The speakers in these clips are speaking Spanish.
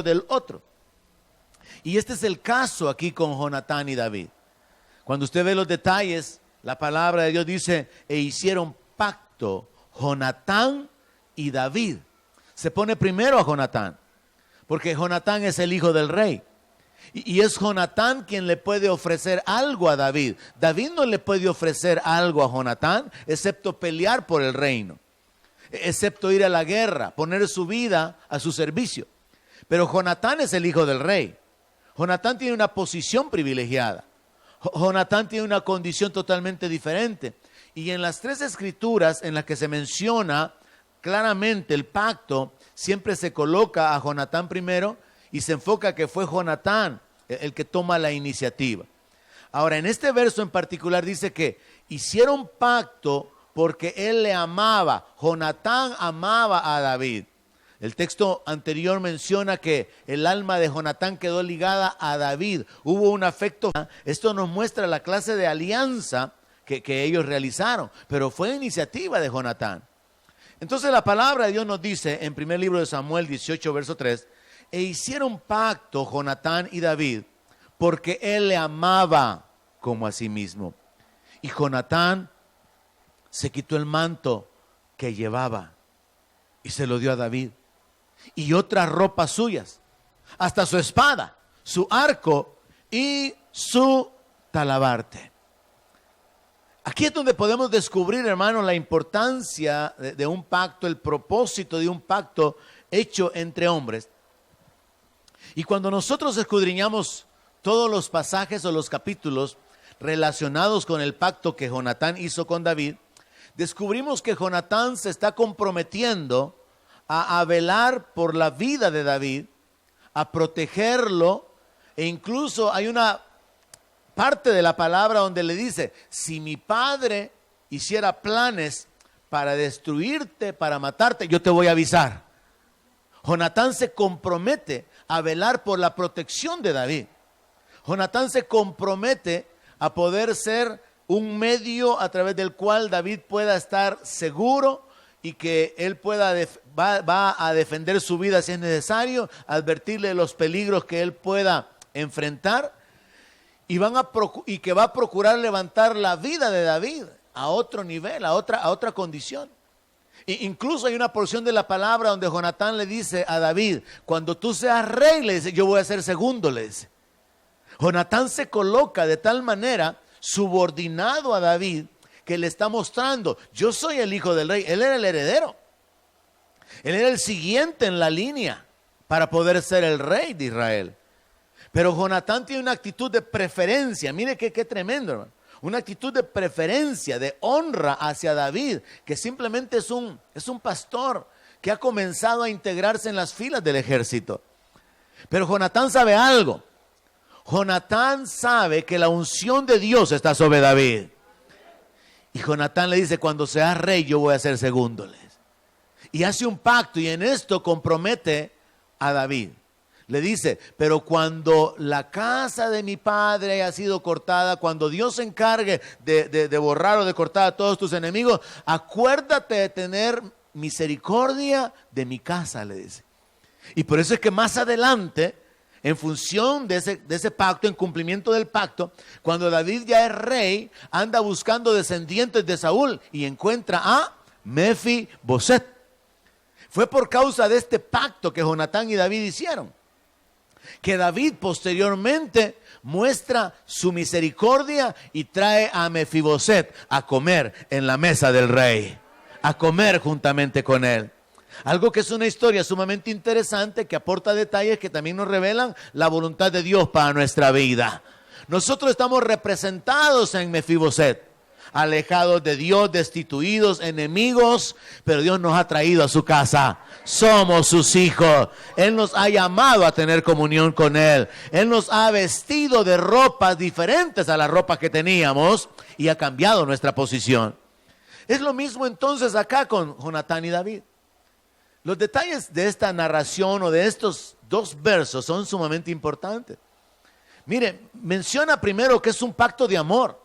favor del otro. Y este es el caso aquí con Jonatán y David. Cuando usted ve los detalles, la palabra de Dios dice, e hicieron pacto Jonatán y David. Se pone primero a Jonatán, porque Jonatán es el hijo del rey. Y es Jonatán quien le puede ofrecer algo a David. David no le puede ofrecer algo a Jonatán, excepto pelear por el reino, excepto ir a la guerra, poner su vida a su servicio. Pero Jonatán es el hijo del rey. Jonatán tiene una posición privilegiada. Jonatán tiene una condición totalmente diferente. Y en las tres escrituras en las que se menciona claramente el pacto, siempre se coloca a Jonatán primero y se enfoca que fue Jonatán el que toma la iniciativa. Ahora, en este verso en particular dice que hicieron pacto porque él le amaba. Jonatán amaba a David. El texto anterior menciona que el alma de Jonatán quedó ligada a David. Hubo un afecto. Esto nos muestra la clase de alianza que ellos realizaron, pero fue iniciativa de Jonatán. Entonces la palabra de Dios nos dice en primer libro de Samuel 18, verso 3, e hicieron pacto Jonatán y David, porque él le amaba como a sí mismo. Y Jonatán se quitó el manto que llevaba y se lo dio a David. Y otras ropas suyas, hasta su espada, su arco y su talabarte. Aquí es donde podemos descubrir, hermanos, la importancia de un pacto, el propósito de un pacto hecho entre hombres. Y cuando nosotros escudriñamos todos los pasajes o los capítulos relacionados con el pacto que Jonatán hizo con David, descubrimos que Jonatán se está comprometiendo a velar por la vida de David, a protegerlo, e incluso hay una parte de la palabra donde le dice, si mi padre hiciera planes para destruirte, para matarte, yo te voy a avisar. Jonatán se compromete a velar por la protección de David. Jonatán se compromete a poder ser un medio a través del cual David pueda estar seguro y que él pueda va a defender su vida si es necesario, advertirle de los peligros que él pueda enfrentar y que va a procurar levantar la vida de David a otro nivel, a otra condición. Incluso hay una porción de la palabra donde Jonatán le dice a David, cuando tú seas rey, le dice, yo voy a ser segundo, le dice. Jonatán se coloca de tal manera subordinado a David que le está mostrando, yo soy el hijo del rey, él era el heredero. Él era el siguiente en la línea para poder ser el rey de Israel. Pero Jonatán tiene una actitud de preferencia, mire qué tremendo, hermano. Una actitud de preferencia, de honra hacia David, que simplemente es un pastor que ha comenzado a integrarse en las filas del ejército. Pero Jonatán sabe algo. Jonatán sabe que la unción de Dios está sobre David. Y Jonatán le dice, cuando seas rey yo voy a ser segundo. Y hace un pacto y en esto compromete a David. Le dice, pero cuando la casa de mi padre haya sido cortada, cuando Dios se encargue de borrar o de cortar a todos tus enemigos, acuérdate de tener misericordia de mi casa, le dice. Y por eso es que más adelante, en función de ese pacto, en cumplimiento del pacto, cuando David ya es rey, anda buscando descendientes de Saúl y encuentra a Mefiboset. Fue por causa de este pacto que Jonatán y David hicieron, que David posteriormente muestra su misericordia y trae a Mefiboset a comer en la mesa del rey, a comer juntamente con él. Algo que es una historia sumamente interesante que aporta detalles que también nos revelan la voluntad de Dios para nuestra vida. Nosotros estamos representados en Mefiboset, alejados de Dios, destituidos, enemigos, pero Dios nos ha traído a su casa. Somos sus hijos. Él nos ha llamado a tener comunión con Él. Él nos ha vestido de ropas diferentes a las ropas que teníamos y ha cambiado nuestra posición. Es lo mismo entonces acá con Jonatán y David. Los detalles de esta narración o de estos dos versos son sumamente importantes. Mire, menciona primero que es un pacto de amor.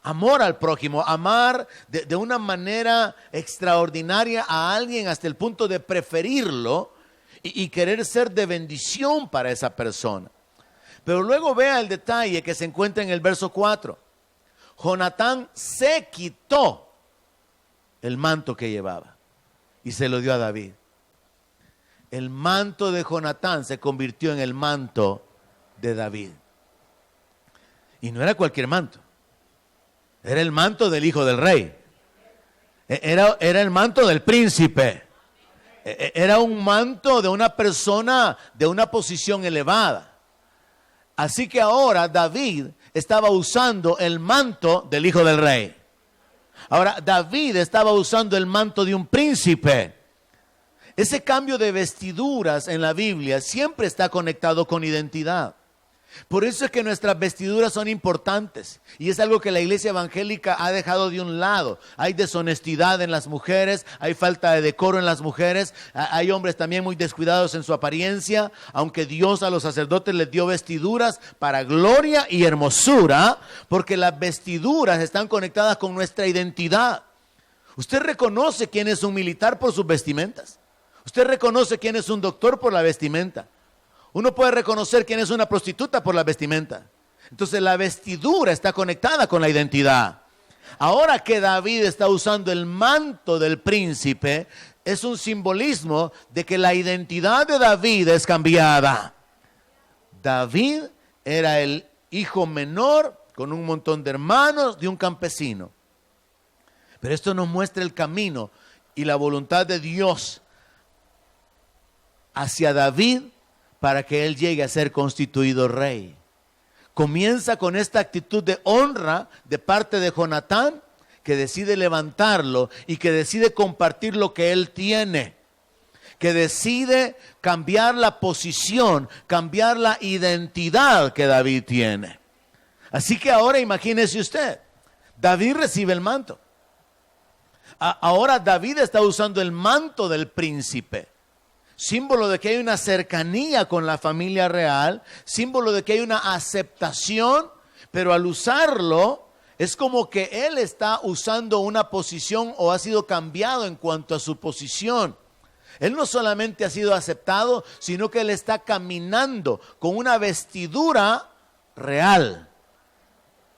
Amor al prójimo, amar de una manera extraordinaria a alguien hasta el punto de preferirlo y querer ser de bendición para esa persona. Pero luego vea el detalle que se encuentra en el verso 4. Jonatán se quitó el manto que llevaba y se lo dio a David. El manto de Jonatán se convirtió en el manto de David. Y no era cualquier manto. Era el manto del hijo del rey. Era el manto del príncipe. Era un manto de una persona de una posición elevada. Así que ahora David estaba usando el manto del hijo del rey. Ahora David estaba usando el manto de un príncipe. Ese cambio de vestiduras en la Biblia siempre está conectado con identidad. Por eso es que nuestras vestiduras son importantes y es algo que la iglesia evangélica ha dejado de un lado. Hay deshonestidad en las mujeres, hay falta de decoro en las mujeres, hay hombres también muy descuidados en su apariencia, aunque Dios a los sacerdotes les dio vestiduras para gloria y hermosura, porque las vestiduras están conectadas con nuestra identidad. Usted reconoce quién es un militar por sus vestimentas. Usted reconoce quién es un doctor por la vestimenta. Uno puede reconocer quién es una prostituta por la vestimenta. Entonces la vestidura está conectada con la identidad. Ahora que David está usando el manto del príncipe, es un simbolismo de que la identidad de David es cambiada. David era el hijo menor con un montón de hermanos de un campesino. Pero esto nos muestra el camino y la voluntad de Dios hacia David para que él llegue a ser constituido rey. Comienza con esta actitud de honra de parte de Jonatán, que decide levantarlo y que decide compartir lo que él tiene, que decide cambiar la posición, cambiar la identidad que David tiene. Así que ahora imagínese usted, David recibe el manto. Ahora David está usando el manto del príncipe, símbolo de que hay una cercanía con la familia real, símbolo de que hay una aceptación, pero al usarlo es como que él está usando una posición o ha sido cambiado en cuanto a su posición. Él no solamente ha sido aceptado, sino que él está caminando con una vestidura real.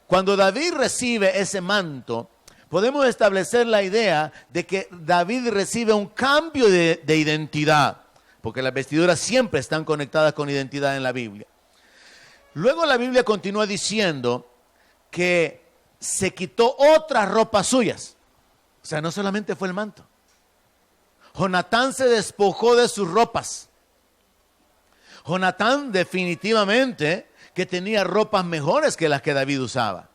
Cuando David recibe ese manto, podemos establecer la idea de que David recibe un cambio de identidad, porque las vestiduras siempre están conectadas con identidad en la Biblia. Luego la Biblia continúa diciendo que se quitó otras ropas suyas. O sea, no solamente fue el manto. Jonatán se despojó de sus ropas. Jonatán definitivamente que tenía ropas mejores que las que David usaba.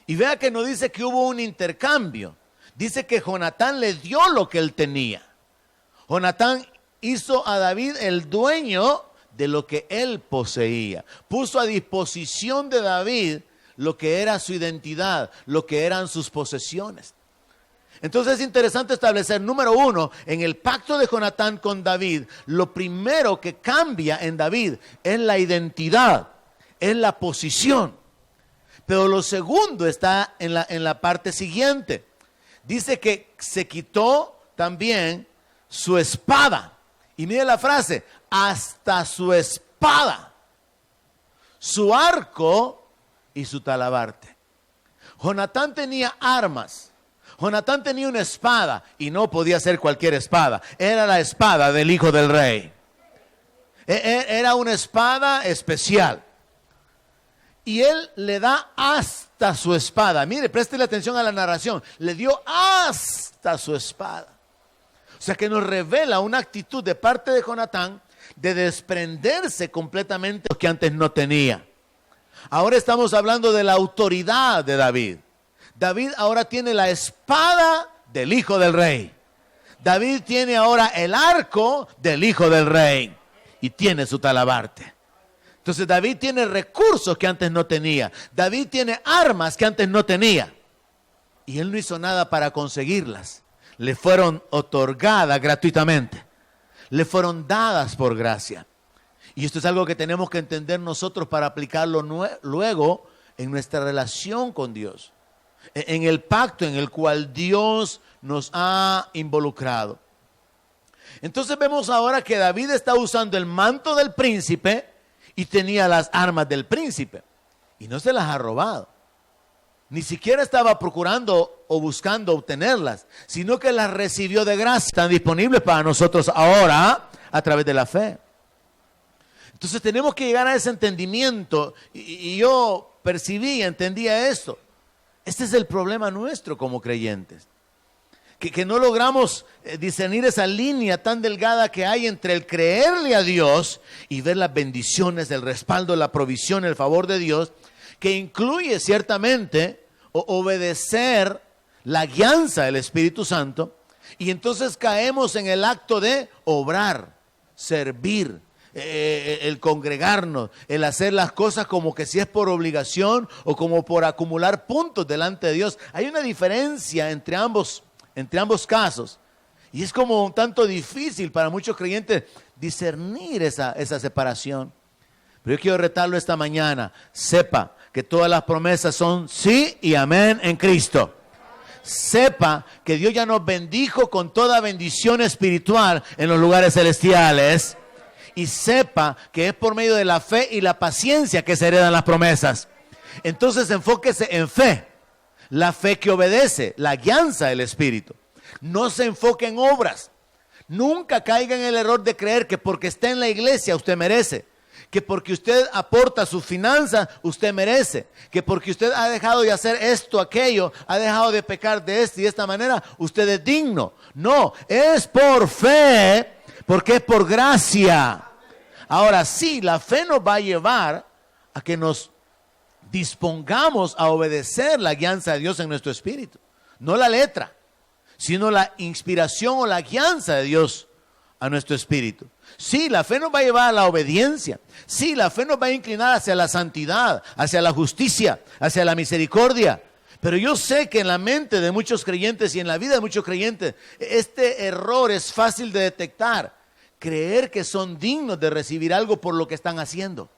Y vea que no dice que hubo un intercambio. Dice que Jonatán le dio lo que él tenía. Jonatán hizo a David el dueño de lo que él poseía. Puso a disposición de David lo que era su identidad, lo que eran sus posesiones. Entonces es interesante establecer, número uno, en el pacto de Jonatán con David, lo primero que cambia en David es la identidad, es la posición. Pero lo segundo está en la parte siguiente. Dice que se quitó también su espada. Y mire la frase, hasta su espada, su arco y su talabarte. Jonatán tenía armas. Jonatán tenía una espada y no podía ser cualquier espada. Era la espada del hijo del rey. Era una espada especial. Y él le da hasta su espada. Mire, préstele atención a la narración. Le dio hasta su espada. O sea que nos revela una actitud de parte de Jonatán de desprenderse completamente de lo que antes no tenía. Ahora estamos hablando de la autoridad de David. David ahora tiene la espada del hijo del rey. David tiene ahora el arco del hijo del rey. Y tiene su talabarte. Entonces David tiene recursos que antes no tenía. David tiene armas que antes no tenía. Y él no hizo nada para conseguirlas. Le fueron otorgadas gratuitamente. Le fueron dadas por gracia. Y esto es algo que tenemos que entender nosotros para aplicarlo luego en nuestra relación con Dios. En el pacto en el cual Dios nos ha involucrado. Entonces vemos ahora que David está usando el manto del príncipe y tenía las armas del príncipe. Y no se las ha robado. Ni siquiera estaba procurando o buscando obtenerlas, sino que las recibió de gracia. Están disponibles para nosotros ahora a través de la fe. Entonces tenemos que llegar a ese entendimiento. Y yo entendía esto. Este es el problema nuestro como creyentes. Que no logramos discernir esa línea tan delgada que hay entre el creerle a Dios y ver las bendiciones, el respaldo, la provisión, el favor de Dios, que incluye ciertamente obedecer la guianza del Espíritu Santo, y entonces caemos en el acto de obrar, servir, el congregarnos, el hacer las cosas como que si es por obligación o como por acumular puntos delante de Dios. Hay una diferencia entre ambos casos, y es como un tanto difícil para muchos creyentes discernir esa separación. Pero yo quiero retarlo esta mañana. Sepa que todas las promesas son sí y amén en Cristo. Sepa que Dios ya nos bendijo con toda bendición espiritual en los lugares celestiales. Y sepa que es por medio de la fe y la paciencia que se heredan las promesas. Entonces enfóquese en fe. La fe que obedece, la guianza del Espíritu. No se enfoque en obras. Nunca caiga en el error de creer que porque está en la iglesia usted merece. Que porque usted aporta sus finanzas, usted merece. Que porque usted ha dejado de hacer esto, aquello, ha dejado de pecar de esta y de esta manera, usted es digno. No, es por fe, porque es por gracia. Ahora sí, la fe nos va a llevar a que nos dispongamos a obedecer la guianza de Dios en nuestro espíritu. No la letra, sino la inspiración o la guianza de Dios a nuestro espíritu. Sí, la fe nos va a llevar a la obediencia. Sí, la fe nos va a inclinar hacia la santidad, hacia la justicia, hacia la misericordia. Pero yo sé que en la mente de muchos creyentes y en la vida de muchos creyentes, este error es fácil de detectar. Creer que son dignos de recibir algo por lo que están haciendo.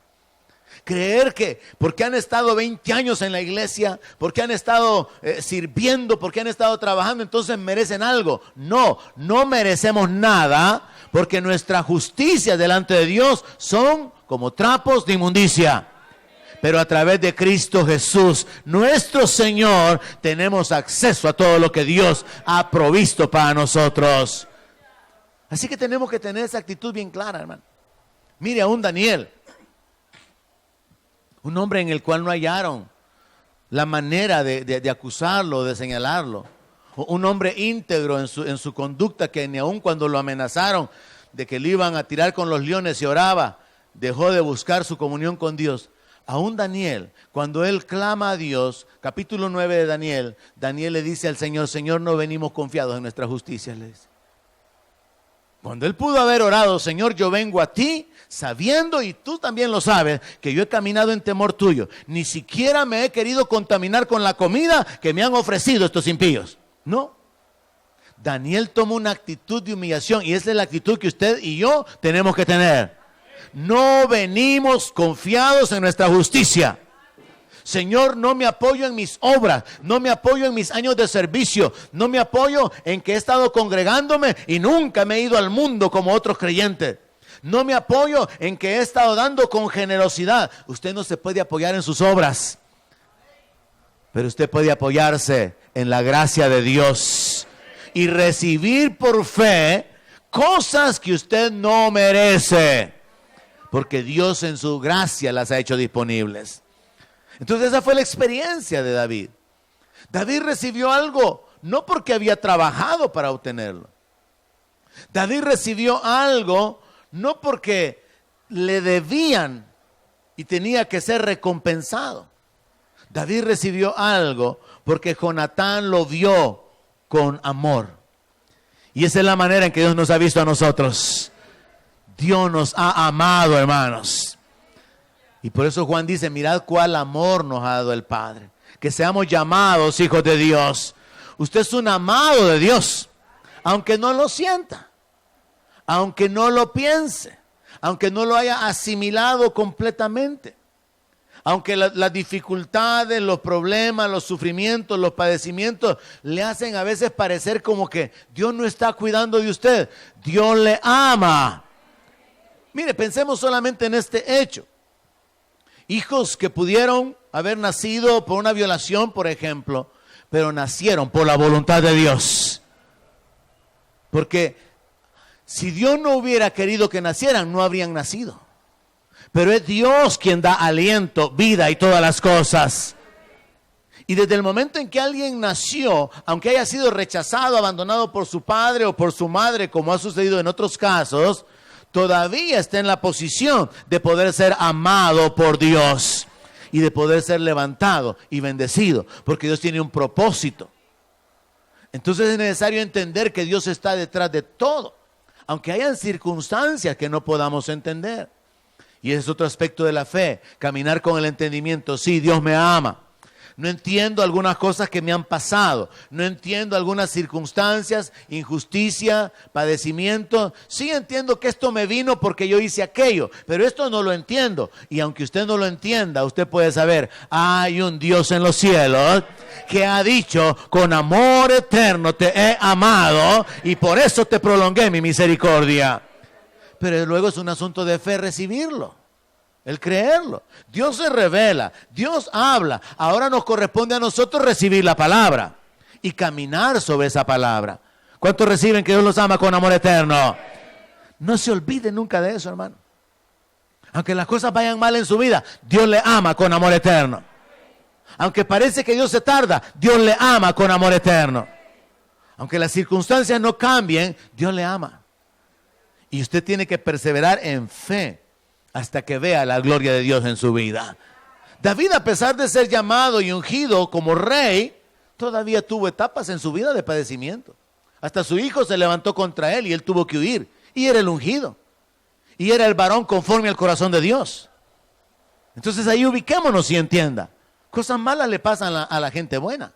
Creer que porque han estado 20 años en la iglesia, porque han estado sirviendo, porque han estado trabajando, entonces merecen algo. No, no merecemos nada, porque nuestra justicia delante de Dios son como trapos de inmundicia. Pero a través de Cristo Jesús, nuestro Señor, tenemos acceso a todo lo que Dios ha provisto para nosotros. Así que tenemos que tener esa actitud bien clara, hermano. Mire, aún Daniel, un hombre en el cual no hallaron la manera de acusarlo, de señalarlo. Un hombre íntegro en su conducta, que ni aun cuando lo amenazaron de que le iban a tirar con los leones y oraba, dejó de buscar su comunión con Dios. Aún Daniel, cuando él clama a Dios, capítulo 9 de Daniel, Daniel le dice al Señor: Señor, no venimos confiados en nuestra justicia, le dice. Cuando él pudo haber orado: Señor, yo vengo a ti sabiendo, y tú también lo sabes, que yo he caminado en temor tuyo. Ni siquiera me he querido contaminar con la comida que me han ofrecido estos impíos. No. Daniel tomó una actitud de humillación, y esa es la actitud que usted y yo tenemos que tener. No venimos confiados en nuestra justicia. Señor, no me apoyo en mis obras, no me apoyo en mis años de servicio, no me apoyo en que he estado congregándome y nunca me he ido al mundo como otros creyentes. No me apoyo en que he estado dando con generosidad. Usted no se puede apoyar en sus obras, pero usted puede apoyarse en la gracia de Dios y recibir por fe cosas que usted no merece, porque Dios en su gracia las ha hecho disponibles. Entonces esa fue la experiencia de David. David recibió algo no porque había trabajado para obtenerlo. David recibió algo no porque le debían y tenía que ser recompensado. David recibió algo porque Jonatán lo vio con amor. Y esa es la manera en que Dios nos ha visto a nosotros. Dios nos ha amado, hermanos. Y por eso Juan dice: mirad cuál amor nos ha dado el Padre, que seamos llamados hijos de Dios. Usted es un amado de Dios, aunque no lo sienta, aunque no lo piense, aunque no lo haya asimilado completamente, Aunque las dificultades, los problemas, los sufrimientos, los padecimientos le hacen a veces parecer como que Dios no está cuidando de usted. Dios le ama. Mire, pensemos solamente en este hecho. Hijos que pudieron haber nacido por una violación, por ejemplo, pero nacieron por la voluntad de Dios. Porque si Dios no hubiera querido que nacieran, no habrían nacido. Pero es Dios quien da aliento, vida y todas las cosas. Y desde el momento en que alguien nació, aunque haya sido rechazado, abandonado por su padre o por su madre, como ha sucedido en otros casos, todavía está en la posición de poder ser amado por Dios y de poder ser levantado y bendecido, porque Dios tiene un propósito. Entonces es necesario entender que Dios está detrás de todo, aunque hayan circunstancias que no podamos entender. Y ese es otro aspecto de la fe, caminar con el entendimiento. Sí, Dios me ama. No entiendo algunas cosas que me han pasado. No entiendo algunas circunstancias, injusticia, padecimiento. Sí entiendo que esto me vino porque yo hice aquello, pero esto no lo entiendo. Y aunque usted no lo entienda, usted puede saber, hay un Dios en los cielos que ha dicho, con amor eterno te he amado y por eso te prolongué mi misericordia. Pero luego es un asunto de fe recibirlo, el creerlo. Dios se revela, Dios habla. Ahora nos corresponde a nosotros recibir la palabra y caminar sobre esa palabra. ¿Cuántos reciben que Dios los ama con amor eterno? No se olvide nunca de eso, hermano. Aunque las cosas vayan mal en su vida, Dios le ama con amor eterno. Aunque parece que Dios se tarda, Dios le ama con amor eterno. Aunque las circunstancias no cambien, Dios le ama. Y usted tiene que perseverar en fe hasta que vea la gloria de Dios en su vida. David, a pesar de ser llamado y ungido como rey, todavía tuvo etapas en su vida de padecimiento. Hasta su hijo se levantó contra él y él tuvo que huir. Y era el ungido. Y era el varón conforme al corazón de Dios. Entonces ahí ubiquémonos y entienda. Cosas malas le pasan a la gente buena.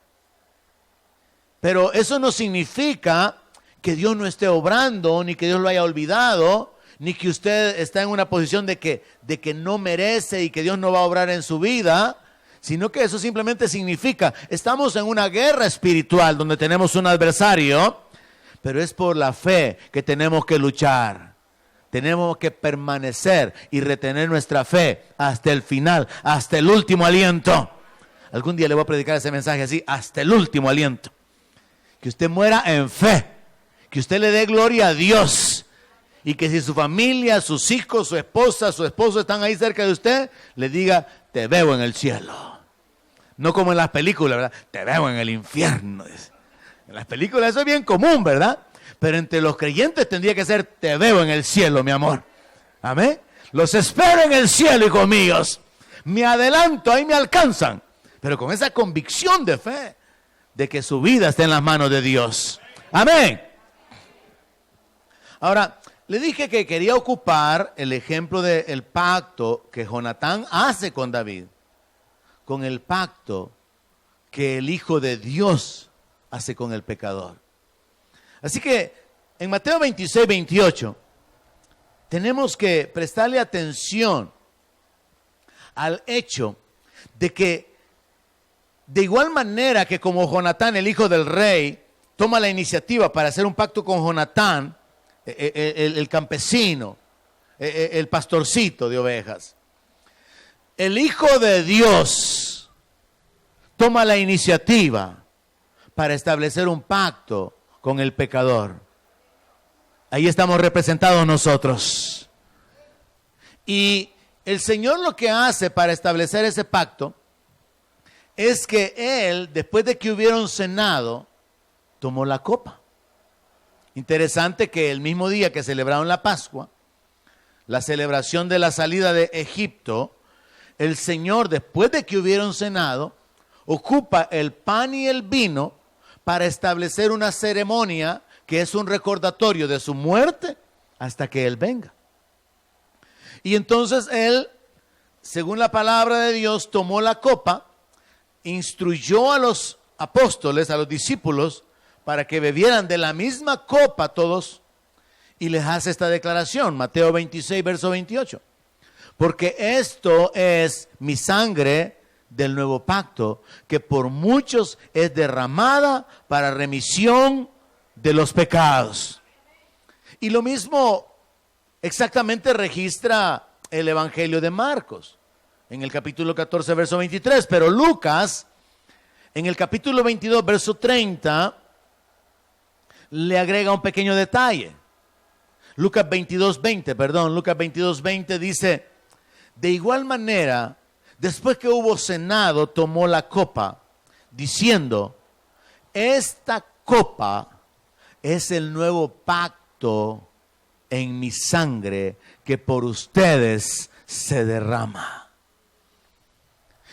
Pero eso no significa que Dios no esté obrando, ni que Dios lo haya olvidado, ni que usted está en una posición de que no merece y que Dios no va a obrar en su vida, sino que eso simplemente significa, estamos en una guerra espiritual donde tenemos un adversario, pero es por la fe que tenemos que luchar. Tenemos que permanecer y retener nuestra fe hasta el final, hasta el último aliento. Algún día le voy a predicar ese mensaje así, hasta el último aliento. Que usted muera en fe. Que usted le dé gloria a Dios y que si su familia, sus hijos, su esposa, su esposo están ahí cerca de usted, le diga, te veo en el cielo. No como en las películas, ¿verdad? Te veo en el infierno. En las películas eso es bien común, ¿verdad? Pero entre los creyentes tendría que ser, te veo en el cielo, mi amor. Amén. Los espero en el cielo, hijos míos. Me adelanto, ahí me alcanzan. Pero con esa convicción de fe, de que su vida está en las manos de Dios. Amén. Ahora, le dije que quería ocupar el ejemplo del pacto que Jonatán hace con David, con el pacto que el Hijo de Dios hace con el pecador. Así que en Mateo 26, 28, tenemos que prestarle atención al hecho de que de igual manera que como Jonatán, el hijo del rey, toma la iniciativa para hacer un pacto con Jonatán, el campesino, el pastorcito de ovejas. El Hijo de Dios toma la iniciativa para establecer un pacto con el pecador. Ahí estamos representados nosotros. Y el Señor lo que hace para establecer ese pacto es que Él, después de que hubieron cenado, tomó la copa. Interesante que el mismo día que celebraron la Pascua, la celebración de la salida de Egipto, el Señor, después de que hubieron cenado, ocupa el pan y el vino para establecer una ceremonia que es un recordatorio de su muerte hasta que Él venga. Y entonces Él, según la palabra de Dios, tomó la copa, instruyó a los apóstoles, a los discípulos, para que bebieran de la misma copa todos, y les hace esta declaración, Mateo 26, verso 28. porque esto es mi sangre del nuevo pacto, que por muchos es derramada para remisión de los pecados. Y lo mismo exactamente registra el Evangelio de Marcos, en el capítulo 14, verso 23, pero Lucas, en el capítulo 22, verso 30, le agrega un pequeño detalle. Lucas 22:20 dice: de igual manera, después que hubo cenado, tomó la copa, diciendo: esta copa es el nuevo pacto en mi sangre que por ustedes se derrama.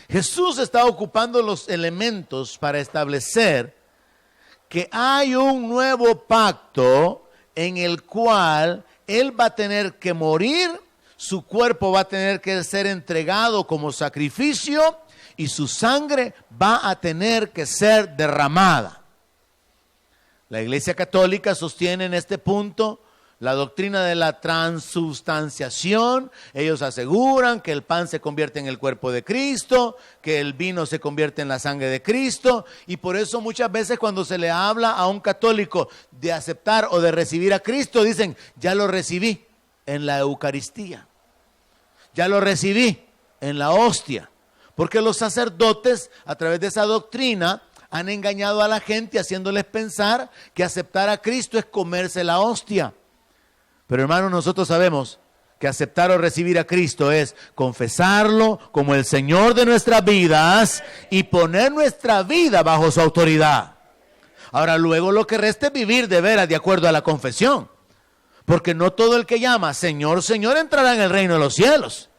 Jesús está ocupando los elementos para establecer que hay un nuevo pacto en el cual Él va a tener que morir, su cuerpo va a tener que ser entregado como sacrificio y su sangre va a tener que ser derramada. La Iglesia Católica sostiene en este punto la doctrina de la transubstanciación. Ellos aseguran que el pan se convierte en el cuerpo de Cristo, que el vino se convierte en la sangre de Cristo, y por eso muchas veces cuando se le habla a un católico de aceptar o de recibir a Cristo, dicen: ya lo recibí en la Eucaristía, ya lo recibí en la hostia, porque los sacerdotes a través de esa doctrina han engañado a la gente haciéndoles pensar que aceptar a Cristo es comerse la hostia. Pero hermanos, nosotros sabemos que aceptar o recibir a Cristo es confesarlo como el Señor de nuestras vidas y poner nuestra vida bajo su autoridad. Ahora, luego lo que resta es vivir de veras de acuerdo a la confesión, porque no todo el que llama Señor, Señor entrará en el reino de los cielos.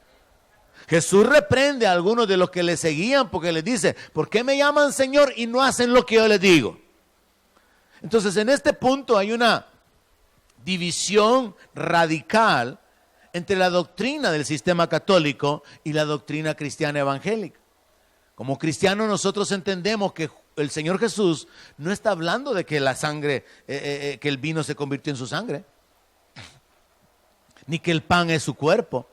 Jesús reprende a algunos de los que le seguían porque les dice: ¿por qué me llaman Señor y no hacen lo que yo les digo? Entonces, en este punto hay una división radical entre la doctrina del sistema católico y la doctrina cristiana evangélica. Como cristianos nosotros entendemos que el Señor Jesús no está hablando de que la sangre, que el vino se convirtió en su sangre, ni que el pan es su cuerpo,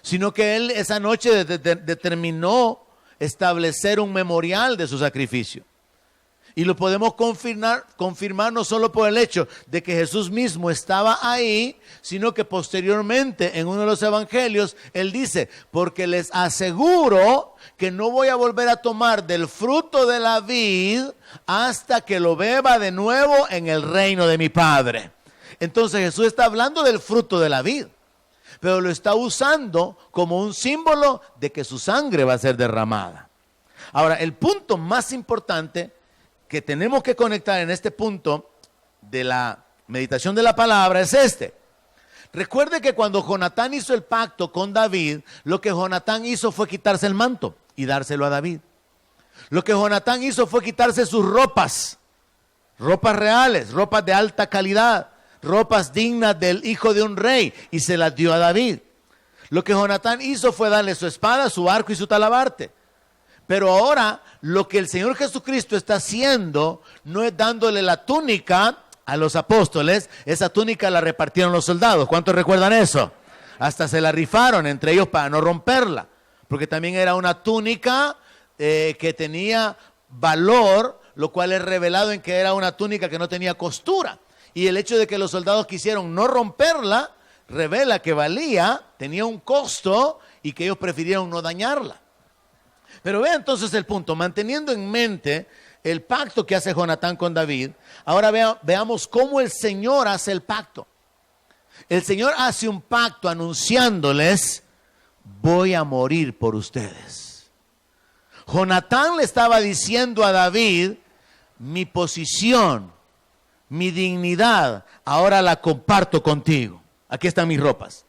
sino que Él esa noche determinó establecer un memorial de su sacrificio. Y lo podemos confirmar no solo por el hecho de que Jesús mismo estaba ahí, sino que posteriormente en uno de los evangelios Él dice: porque les aseguro que no voy a volver a tomar del fruto de la vid hasta que lo beba de nuevo en el reino de mi Padre. Entonces Jesús está hablando del fruto de la vid, pero lo está usando como un símbolo de que su sangre va a ser derramada. Ahora, el punto más importante que tenemos que conectar en este punto de la meditación de la palabra es este. Recuerde que cuando Jonatán hizo el pacto con David, lo que Jonatán hizo fue quitarse el manto y dárselo a David. Lo que Jonatán hizo fue quitarse sus ropas reales, ropas de alta calidad, ropas dignas del hijo de un rey, y se las dio a David. Lo que Jonatán hizo fue darle su espada, su arco y su talabarte. Pero ahora lo que el Señor Jesucristo está haciendo no es dándole la túnica a los apóstoles. Esa túnica la repartieron los soldados. ¿Cuántos recuerdan eso? Hasta se la rifaron entre ellos para no romperla, porque también era una túnica que tenía valor, lo cual es revelado en que era una túnica que no tenía costura. Y el hecho de que los soldados quisieron no romperla revela que tenía un costo, y que ellos prefirieron no dañarla. Pero vea entonces el punto, manteniendo en mente el pacto que hace Jonatán con David, ahora veamos cómo el Señor hace el pacto. El Señor hace un pacto anunciándoles: voy a morir por ustedes. Jonatán le estaba diciendo a David: mi posición, mi dignidad, ahora la comparto contigo. Aquí están mis ropas.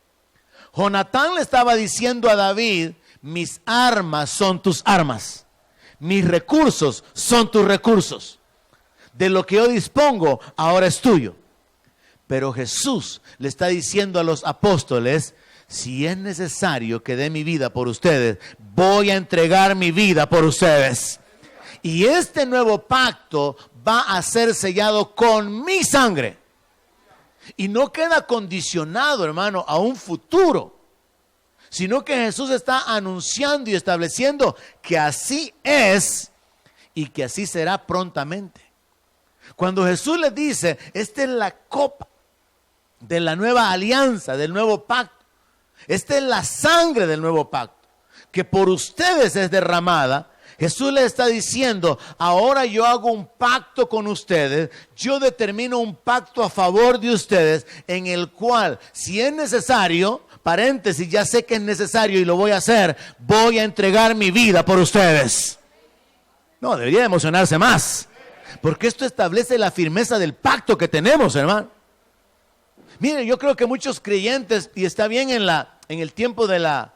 Jonatán le estaba diciendo a David: mis armas son tus armas, mis recursos son tus recursos. De lo que yo dispongo ahora es tuyo. Pero Jesús le está diciendo a los apóstoles: si es necesario que dé mi vida por ustedes, voy a entregar mi vida por ustedes. Y este nuevo pacto va a ser sellado con mi sangre. Y no queda condicionado, hermano, a un futuro, sino que Jesús está anunciando y estableciendo que así es y que así será prontamente. Cuando Jesús les dice, esta es la copa de la nueva alianza, del nuevo pacto, esta es la sangre del nuevo pacto, que por ustedes es derramada, Jesús les está diciendo, ahora yo hago un pacto con ustedes, yo determino un pacto a favor de ustedes, en el cual, si es necesario, paréntesis, ya sé que es necesario y lo voy a hacer, voy a entregar mi vida por ustedes. No, debería emocionarse más, porque esto establece la firmeza del pacto que tenemos, hermano. Mire, yo creo que muchos creyentes, y está bien en el tiempo de la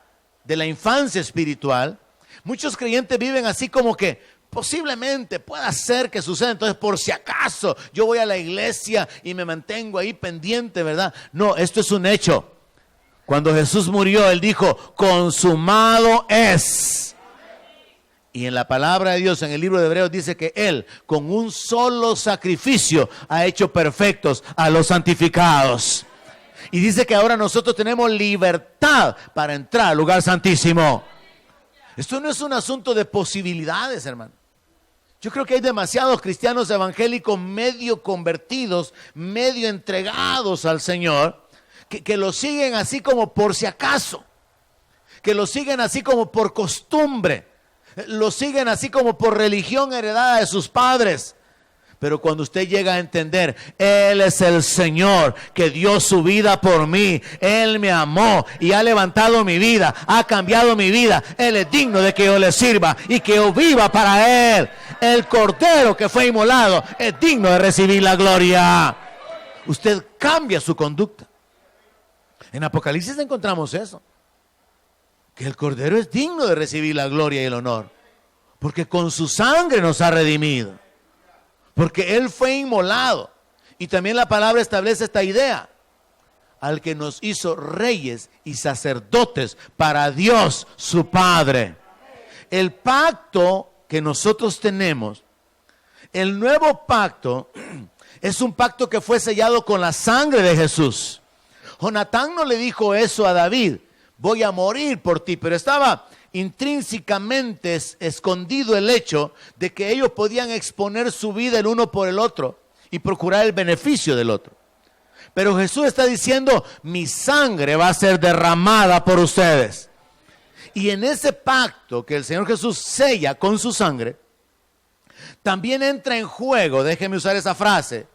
infancia espiritual, muchos creyentes viven así como que posiblemente pueda ser que suceda, entonces por si acaso yo voy a la iglesia y me mantengo ahí pendiente, ¿verdad? No, esto es un hecho. Cuando Jesús murió, Él dijo, consumado es. Y en la palabra de Dios, en el libro de Hebreos, dice que Él, con un solo sacrificio, ha hecho perfectos a los santificados. Y dice que ahora nosotros tenemos libertad para entrar al lugar santísimo. Esto no es un asunto de posibilidades, hermano. Yo creo que hay demasiados cristianos evangélicos medio convertidos, medio entregados al Señor, que lo siguen así como por si acaso, que lo siguen así como por costumbre, lo siguen así como por religión heredada de sus padres. Pero cuando usted llega a entender, Él es el Señor que dio su vida por mí, Él me amó y ha levantado mi vida, ha cambiado mi vida, Él es digno de que yo le sirva y que yo viva para Él. El Cordero que fue inmolado es digno de recibir la gloria. Usted cambia su conducta. En Apocalipsis encontramos eso, que el Cordero es digno de recibir la gloria y el honor, porque con su sangre nos ha redimido. Porque Él fue inmolado. Y también la palabra establece esta idea. Al que nos hizo reyes y sacerdotes para Dios su Padre. El pacto que nosotros tenemos, el nuevo pacto, es un pacto que fue sellado con la sangre de Jesús. Jonatán no le dijo eso a David, voy a morir por ti, pero estaba intrínsecamente escondido el hecho de que ellos podían exponer su vida el uno por el otro y procurar el beneficio del otro. Pero Jesús está diciendo, mi sangre va a ser derramada por ustedes. Y en ese pacto que el Señor Jesús sella con su sangre, también entra en juego, déjeme usar esa frase,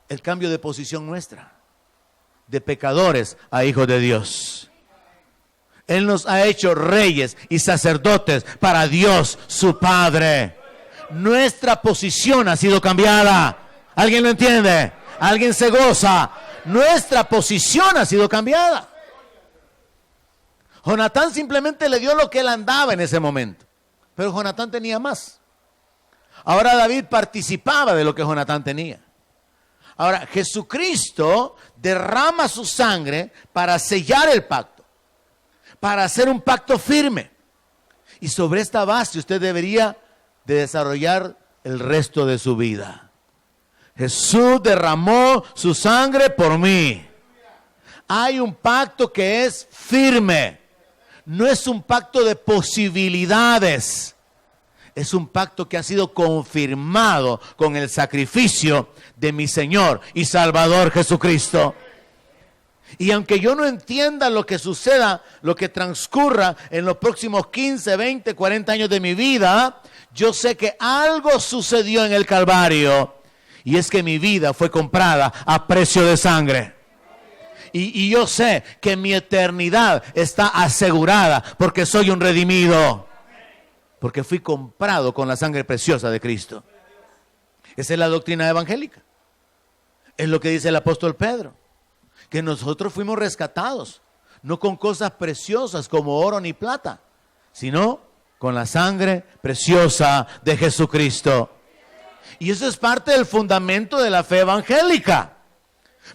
el cambio de posición nuestra, de pecadores a hijos de Dios. Él nos ha hecho reyes y sacerdotes para Dios su Padre. Nuestra posición ha sido cambiada. ¿Alguien lo entiende? ¿Alguien se goza? Nuestra posición ha sido cambiada. Jonatán simplemente le dio lo que él andaba en ese momento, pero Jonatán tenía más. Ahora David participaba de lo que Jonatán tenía. Ahora Jesucristo derrama su sangre para sellar el pacto, para hacer un pacto firme. Y sobre esta base usted debería de desarrollar el resto de su vida. Jesús derramó su sangre por mí. Hay un pacto que es firme. No es un pacto de posibilidades. Es un pacto que ha sido confirmado con el sacrificio de mi Señor y Salvador Jesucristo. Y aunque yo no entienda lo que suceda, lo que transcurra en los próximos 15, 20, 40 años de mi vida, yo sé que algo sucedió en el Calvario. Y es que mi vida fue comprada a precio de sangre. Y yo sé que mi eternidad está asegurada porque soy un redimido. Porque fui comprado con la sangre preciosa de Cristo. Esa es la doctrina evangélica. Es lo que dice el apóstol Pedro. Que nosotros fuimos rescatados, no con cosas preciosas como oro ni plata, sino con la sangre preciosa de Jesucristo. Y eso es parte del fundamento de la fe evangélica.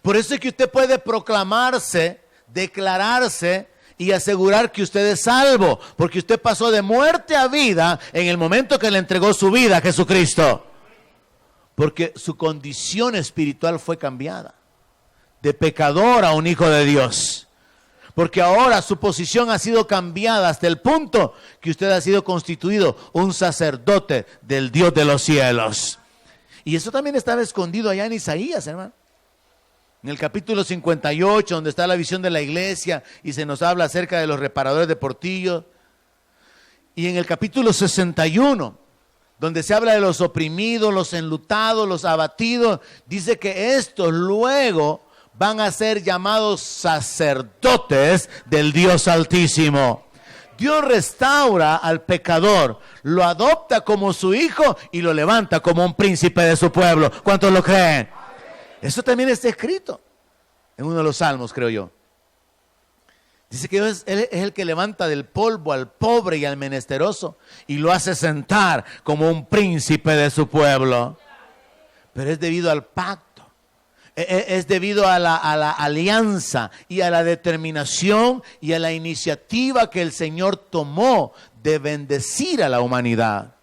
Por eso es que usted puede proclamarse, declararse y asegurar que usted es salvo, porque usted pasó de muerte a vida en el momento que le entregó su vida a Jesucristo. Porque su condición espiritual fue cambiada. De pecador a un hijo de Dios. Porque ahora su posición ha sido cambiada hasta el punto que usted ha sido constituido un sacerdote del Dios de los cielos. Y eso también estaba escondido allá en Isaías, hermano. En el capítulo 58, donde está la visión de la iglesia y se nos habla acerca de los reparadores de portillos. Y en el capítulo 61, donde se habla de los oprimidos, los enlutados, los abatidos, dice que estos luego van a ser llamados sacerdotes del Dios Altísimo. Dios restaura al pecador, lo adopta como su hijo y lo levanta como un príncipe de su pueblo. ¿Cuántos lo creen? Eso también está escrito en uno de los salmos, creo yo. Dice que Él es el que levanta del polvo al pobre y al menesteroso y lo hace sentar como un príncipe de su pueblo. Pero es debido al pacto, es debido a la alianza y a la determinación y a la iniciativa que el Señor tomó de bendecir a la humanidad.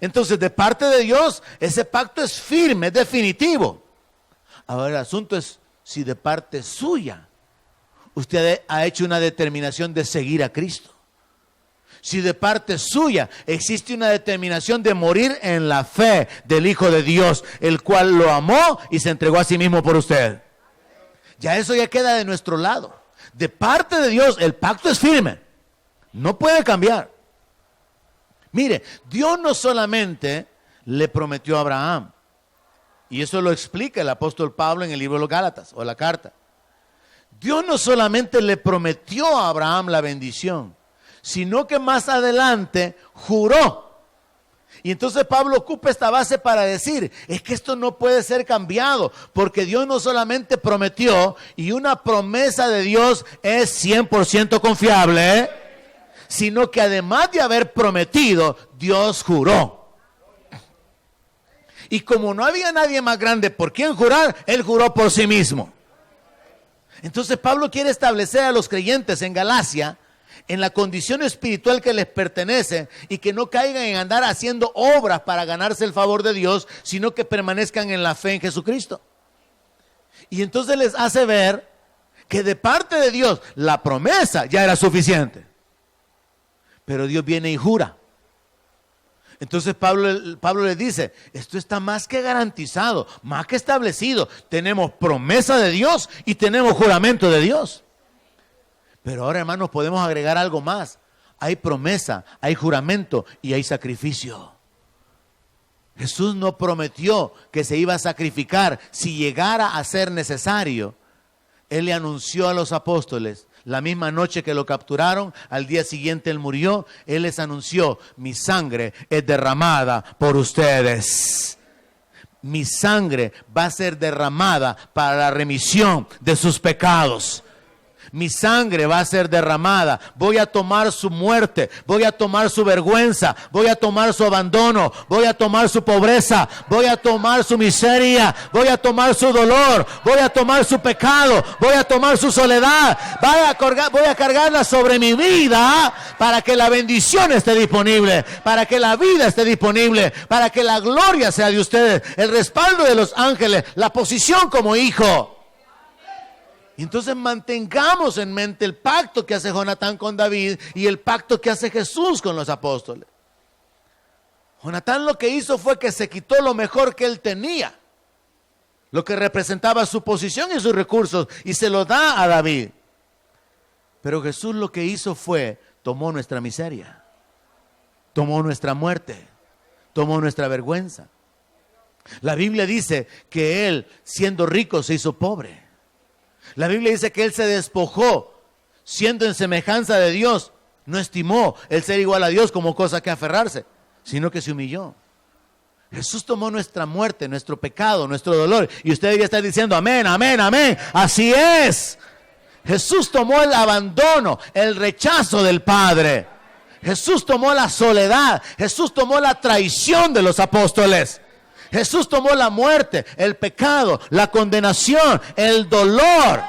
Entonces, de parte de Dios, ese pacto es firme, es definitivo. Ahora el asunto es si de parte suya usted ha hecho una determinación de seguir a Cristo. Si de parte suya existe una determinación de morir en la fe del Hijo de Dios, el cual lo amó y se entregó a sí mismo por usted. Ya eso ya queda de nuestro lado. De parte de Dios el pacto es firme. No puede cambiar. Mire, Dios no solamente le prometió a Abraham, y eso lo explica el apóstol Pablo en el libro de los Gálatas o la carta. Dios no solamente le prometió a Abraham la bendición, sino que más adelante juró. Y entonces Pablo ocupa esta base para decir, es que esto no puede ser cambiado, porque Dios no solamente prometió, y una promesa de Dios es 100% confiable, sino que además de haber prometido, Dios juró. Y como no había nadie más grande por quien jurar, Él juró por sí mismo. Entonces Pablo quiere establecer a los creyentes en Galacia en la condición espiritual que les pertenece y que no caigan en andar haciendo obras para ganarse el favor de Dios, sino que permanezcan en la fe en Jesucristo. Y entonces les hace ver que de parte de Dios la promesa ya era suficiente. Pero Dios viene y jura. Entonces Pablo le dice, esto está más que garantizado, más que establecido. Tenemos promesa de Dios y tenemos juramento de Dios. Pero ahora, hermanos, podemos agregar algo más. Hay promesa, hay juramento y hay sacrificio. Jesús no prometió que se iba a sacrificar si llegara a ser necesario. Él le anunció a los apóstoles, la misma noche que lo capturaron, al día siguiente Él murió, Él les anunció, mi sangre es derramada por ustedes. Mi sangre va a ser derramada para la remisión de sus pecados. Mi sangre va a ser derramada. Voy a tomar su muerte, voy a tomar su vergüenza, voy a tomar su abandono, voy a tomar su pobreza, voy a tomar su miseria, voy a tomar su dolor, voy a tomar su pecado, voy a tomar su soledad, voy a cargarla sobre mi vida para que la bendición esté disponible, para que la vida esté disponible, para que la gloria sea de ustedes, el respaldo de los ángeles, la posición como hijo. Y entonces mantengamos en mente el pacto que hace Jonatán con David y el pacto que hace Jesús con los apóstoles. Jonatán lo que hizo fue que se quitó lo mejor que él tenía, lo que representaba su posición y sus recursos, y se lo da a David. Pero Jesús lo que hizo fue, tomó nuestra miseria, tomó nuestra muerte, tomó nuestra vergüenza. La Biblia dice que Él, siendo rico, se hizo pobre. La Biblia dice que Él se despojó, siendo en semejanza de Dios. No estimó el ser igual a Dios como cosa que aferrarse, sino que se humilló. Jesús tomó nuestra muerte, nuestro pecado, nuestro dolor. Y usted debería estar diciendo amén, amén, amén. Así es. Jesús tomó el abandono, el rechazo del Padre. Jesús tomó la soledad. Jesús tomó la traición de los apóstoles. Jesús tomó la muerte, el pecado, la condenación, el dolor.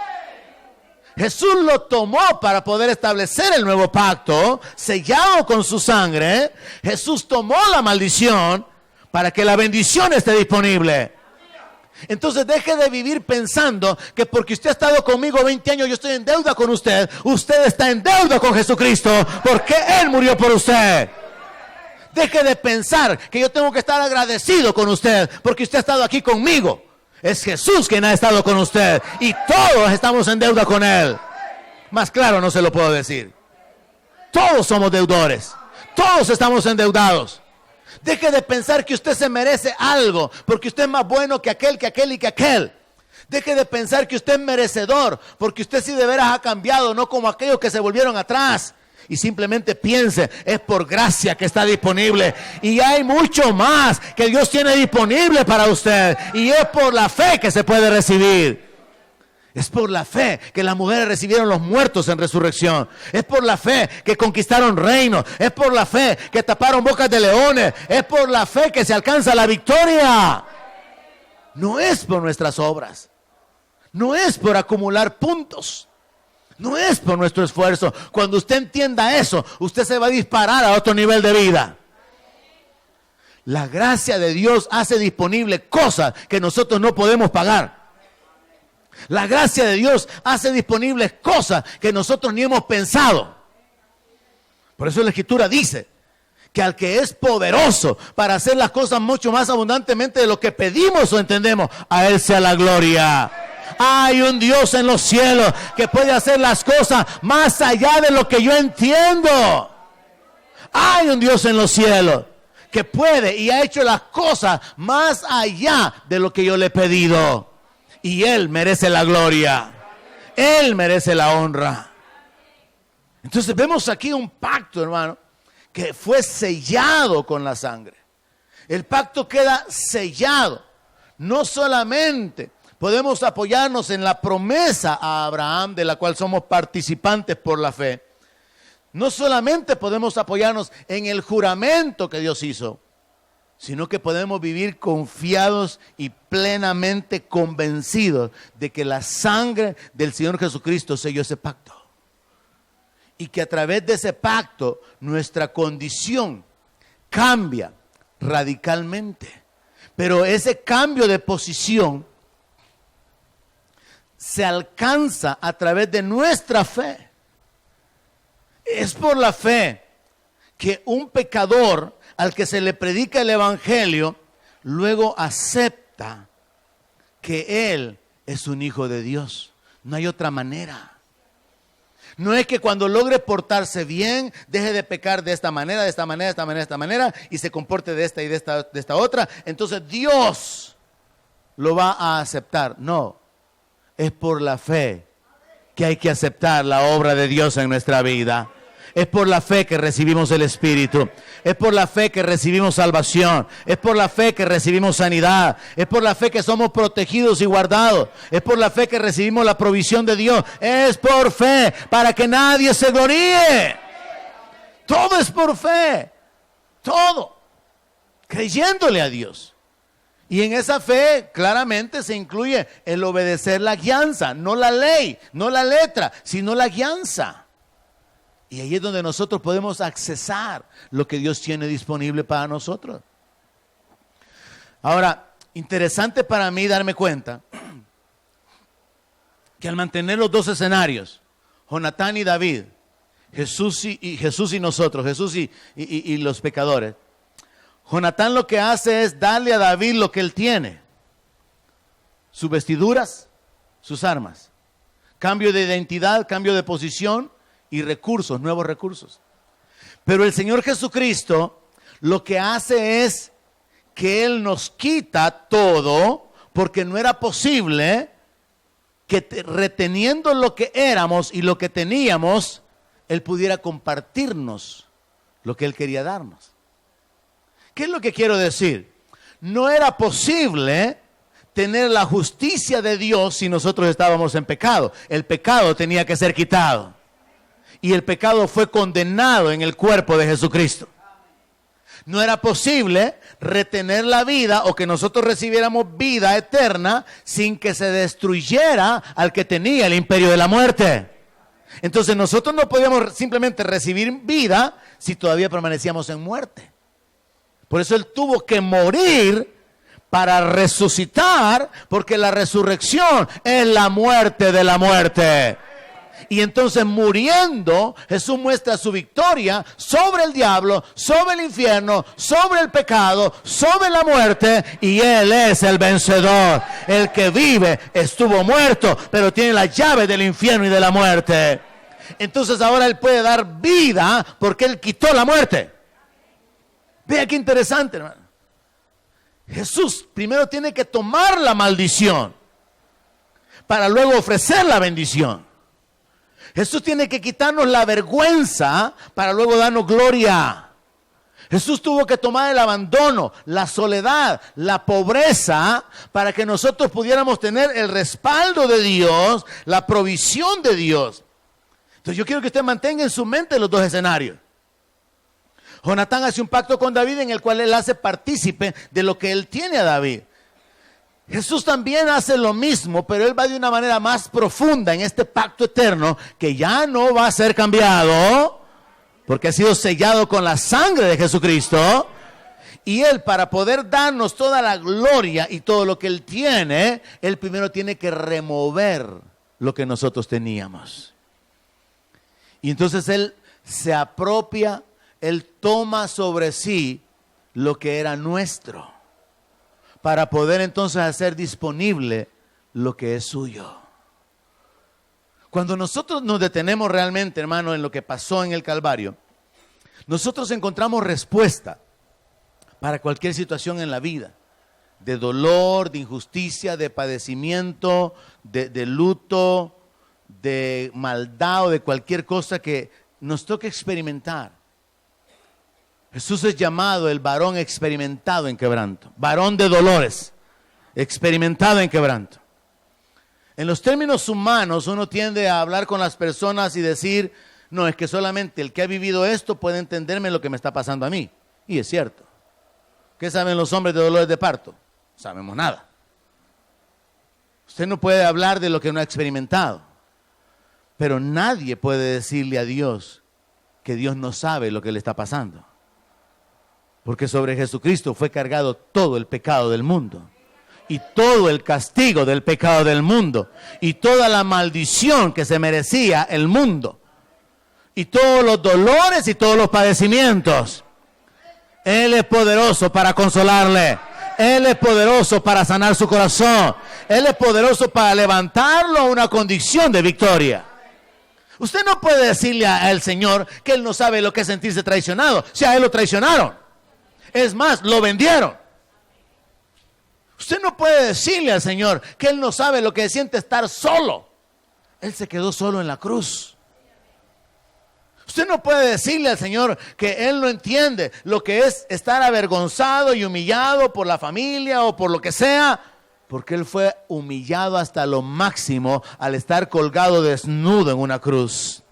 Jesús lo tomó para poder establecer el nuevo pacto, sellado con su sangre. Jesús tomó la maldición para que la bendición esté disponible. Entonces deje de vivir pensando que porque usted ha estado conmigo 20 años, yo estoy en deuda con usted. Usted está en deuda con Jesucristo porque Él murió por usted. Deje de pensar que yo tengo que estar agradecido con usted porque usted ha estado aquí conmigo. Es Jesús quien ha estado con usted y todos estamos en deuda con Él. Más claro no se lo puedo decir. Todos somos deudores. Todos estamos endeudados. Deje de pensar que usted se merece algo porque usted es más bueno que aquel y que aquel. Deje de pensar que usted es merecedor porque usted sí de veras ha cambiado, no como aquellos que se volvieron atrás. Y simplemente piense, es por gracia que está disponible. Y hay mucho más que Dios tiene disponible para usted. Y es por la fe que se puede recibir. Es por la fe que las mujeres recibieron los muertos en resurrección. Es por la fe que conquistaron reinos. Es por la fe que taparon bocas de leones. Es por la fe que se alcanza la victoria. No es por nuestras obras. No es por acumular puntos. No es por nuestro esfuerzo. Cuando usted entienda eso, usted se va a disparar a otro nivel de vida. La gracia de Dios hace disponible cosas que nosotros no podemos pagar. La gracia de Dios hace disponibles cosas que nosotros ni hemos pensado. Por eso la Escritura dice que al que es poderoso para hacer las cosas mucho más abundantemente de lo que pedimos o entendemos, a Él sea la gloria. Hay un Dios en los cielos que puede hacer las cosas más allá de lo que yo entiendo. Hay un Dios en los cielos que puede y ha hecho las cosas más allá de lo que yo le he pedido. Y Él merece la gloria. Él merece la honra. Entonces vemos aquí un pacto, hermano, que fue sellado con la sangre. El pacto queda sellado. No solamente podemos apoyarnos en la promesa a Abraham, de la cual somos participantes por la fe. No solamente podemos apoyarnos en el juramento que Dios hizo, sino que podemos vivir confiados y plenamente convencidos de que la sangre del Señor Jesucristo selló ese pacto. Y que a través de ese pacto nuestra condición cambia radicalmente. Pero ese cambio de posición se alcanza a través de nuestra fe. Es por la fe que un pecador al que se le predica el evangelio, luego acepta que él es un hijo de Dios. No hay otra manera. No es que cuando logre portarse bien, deje de pecar de esta manera, de esta manera, de esta manera, de esta manera, y se comporte de esta y de esta otra, entonces Dios lo va a aceptar. No, es por la fe que hay que aceptar la obra de Dios en nuestra vida. Es por la fe que recibimos el Espíritu. Es por la fe que recibimos salvación. Es por la fe que recibimos sanidad. Es por la fe que somos protegidos y guardados. Es por la fe que recibimos la provisión de Dios. Es por fe, para que nadie se gloríe. Todo es por fe. Todo. Creyéndole a Dios. Y en esa fe claramente se incluye el obedecer la guianza. No la ley, no la letra, sino la guianza. Y ahí es donde nosotros podemos accesar lo que Dios tiene disponible para nosotros. Ahora, interesante para mí darme cuenta que al mantener los dos escenarios, Jonatán y David, Jesús y nosotros, Jesús y los pecadores, Jonatán lo que hace es darle a David lo que él tiene: sus vestiduras, sus armas, cambio de identidad, cambio de posición y recursos, nuevos recursos. Pero el Señor Jesucristo lo que hace es que Él nos quita todo, porque no era posible que reteniendo lo que éramos y lo que teníamos, Él pudiera compartirnos lo que Él quería darnos. ¿Qué es lo que quiero decir? No era posible tener la justicia de Dios si nosotros estábamos en pecado. El pecado tenía que ser quitado. Y el pecado fue condenado en el cuerpo de Jesucristo. No era posible retener la vida o que nosotros recibiéramos vida eterna sin que se destruyera al que tenía el imperio de la muerte. Entonces nosotros no podíamos simplemente recibir vida si todavía permanecíamos en muerte. Por eso Él tuvo que morir para resucitar, porque la resurrección es la muerte de la muerte. Y entonces muriendo, Jesús muestra su victoria sobre el diablo, sobre el infierno, sobre el pecado, sobre la muerte, y Él es el vencedor. El que vive estuvo muerto, pero tiene la llave del infierno y de la muerte. Entonces ahora Él puede dar vida porque Él quitó la muerte. Vea qué interesante, hermano. Jesús primero tiene que tomar la maldición para luego ofrecer la bendición. Jesús tiene que quitarnos la vergüenza para luego darnos gloria. Jesús tuvo que tomar el abandono, la soledad, la pobreza, para que nosotros pudiéramos tener el respaldo de Dios, la provisión de Dios. Entonces yo quiero que usted mantenga en su mente los dos escenarios. Jonatán hace un pacto con David en el cual él hace partícipe de lo que él tiene a David. Jesús también hace lo mismo, pero Él va de una manera más profunda en este pacto eterno que ya no va a ser cambiado, porque ha sido sellado con la sangre de Jesucristo. Y Él, para poder darnos toda la gloria y todo lo que Él tiene, Él primero tiene que remover lo que nosotros teníamos. Y entonces Él se apropia, Él toma sobre sí lo que era nuestro, para poder entonces hacer disponible lo que es suyo. Cuando nosotros nos detenemos realmente, hermano, en lo que pasó en el Calvario, nosotros encontramos respuesta para cualquier situación en la vida, de dolor, de injusticia, de padecimiento, de luto, de maldad o de cualquier cosa que nos toque experimentar. Jesús es llamado el varón experimentado en quebranto, varón de dolores, experimentado en quebranto. En los términos humanos uno tiende a hablar con las personas y decir, no, es que solamente el que ha vivido esto puede entenderme lo que me está pasando a mí. Y es cierto. ¿Qué saben los hombres de dolores de parto? No sabemos nada. Usted no puede hablar de lo que no ha experimentado, pero nadie puede decirle a Dios que Dios no sabe lo que le está pasando. Porque sobre Jesucristo fue cargado todo el pecado del mundo, y todo el castigo del pecado del mundo, y toda la maldición que se merecía el mundo, y todos los dolores y todos los padecimientos. Él es poderoso para consolarle. Él es poderoso para sanar su corazón. Él es poderoso para levantarlo a una condición de victoria. Usted no puede decirle al Señor que Él no sabe lo que es sentirse traicionado. Si a Él lo traicionaron. Es más, lo vendieron. Usted no puede decirle al Señor que Él no sabe lo que siente estar solo. Él se quedó solo en la cruz. Usted no puede decirle al Señor que Él no entiende lo que es estar avergonzado y humillado por la familia o por lo que sea, porque Él fue humillado hasta lo máximo al estar colgado desnudo en una cruz.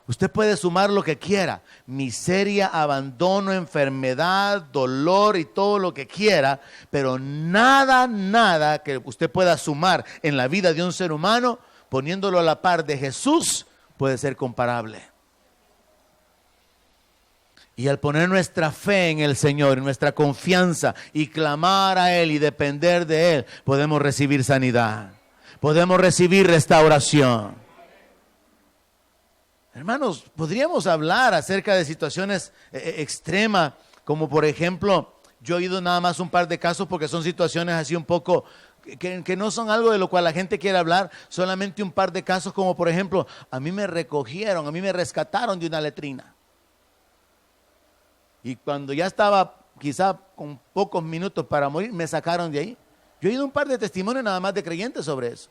Usted puede sumar lo que quiera, miseria, abandono, enfermedad, dolor y todo lo que quiera, pero nada que usted pueda sumar en la vida de un ser humano, poniéndolo a la par de Jesús, puede ser comparable. Y al poner nuestra fe en el Señor, nuestra confianza y clamar a Él y depender de Él, podemos recibir sanidad, podemos recibir restauración. Hermanos, podríamos hablar acerca de situaciones extremas, como por ejemplo, yo he oído nada más un par de casos porque son situaciones así un poco que no son algo de lo cual la gente quiere hablar, solamente un par de casos como por ejemplo, a mí me recogieron, a mí me rescataron de una letrina. Y cuando ya estaba quizá con pocos minutos para morir, me sacaron de ahí. Yo he oído un par de testimonios nada más de creyentes sobre eso.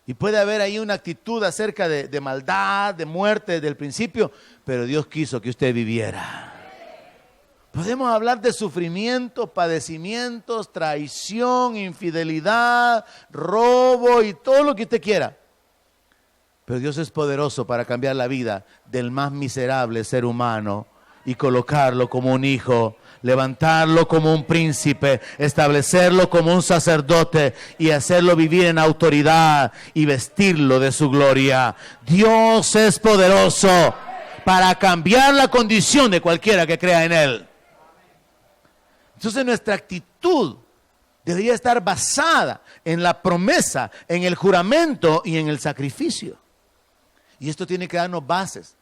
Y puede haber ahí una actitud acerca de maldad, de muerte desde el principio, pero Dios quiso que usted viviera. Podemos hablar de sufrimiento, padecimientos, traición, infidelidad, robo y todo lo que usted quiera. Pero Dios es poderoso para cambiar la vida del más miserable ser humano y colocarlo como un hijo, levantarlo como un príncipe, establecerlo como un sacerdote y hacerlo vivir en autoridad y vestirlo de su gloria. Dios es poderoso para cambiar la condición de cualquiera que crea en Él. Entonces nuestra actitud debería estar basada en la promesa, en el juramento y en el sacrificio. Y esto tiene que darnos bases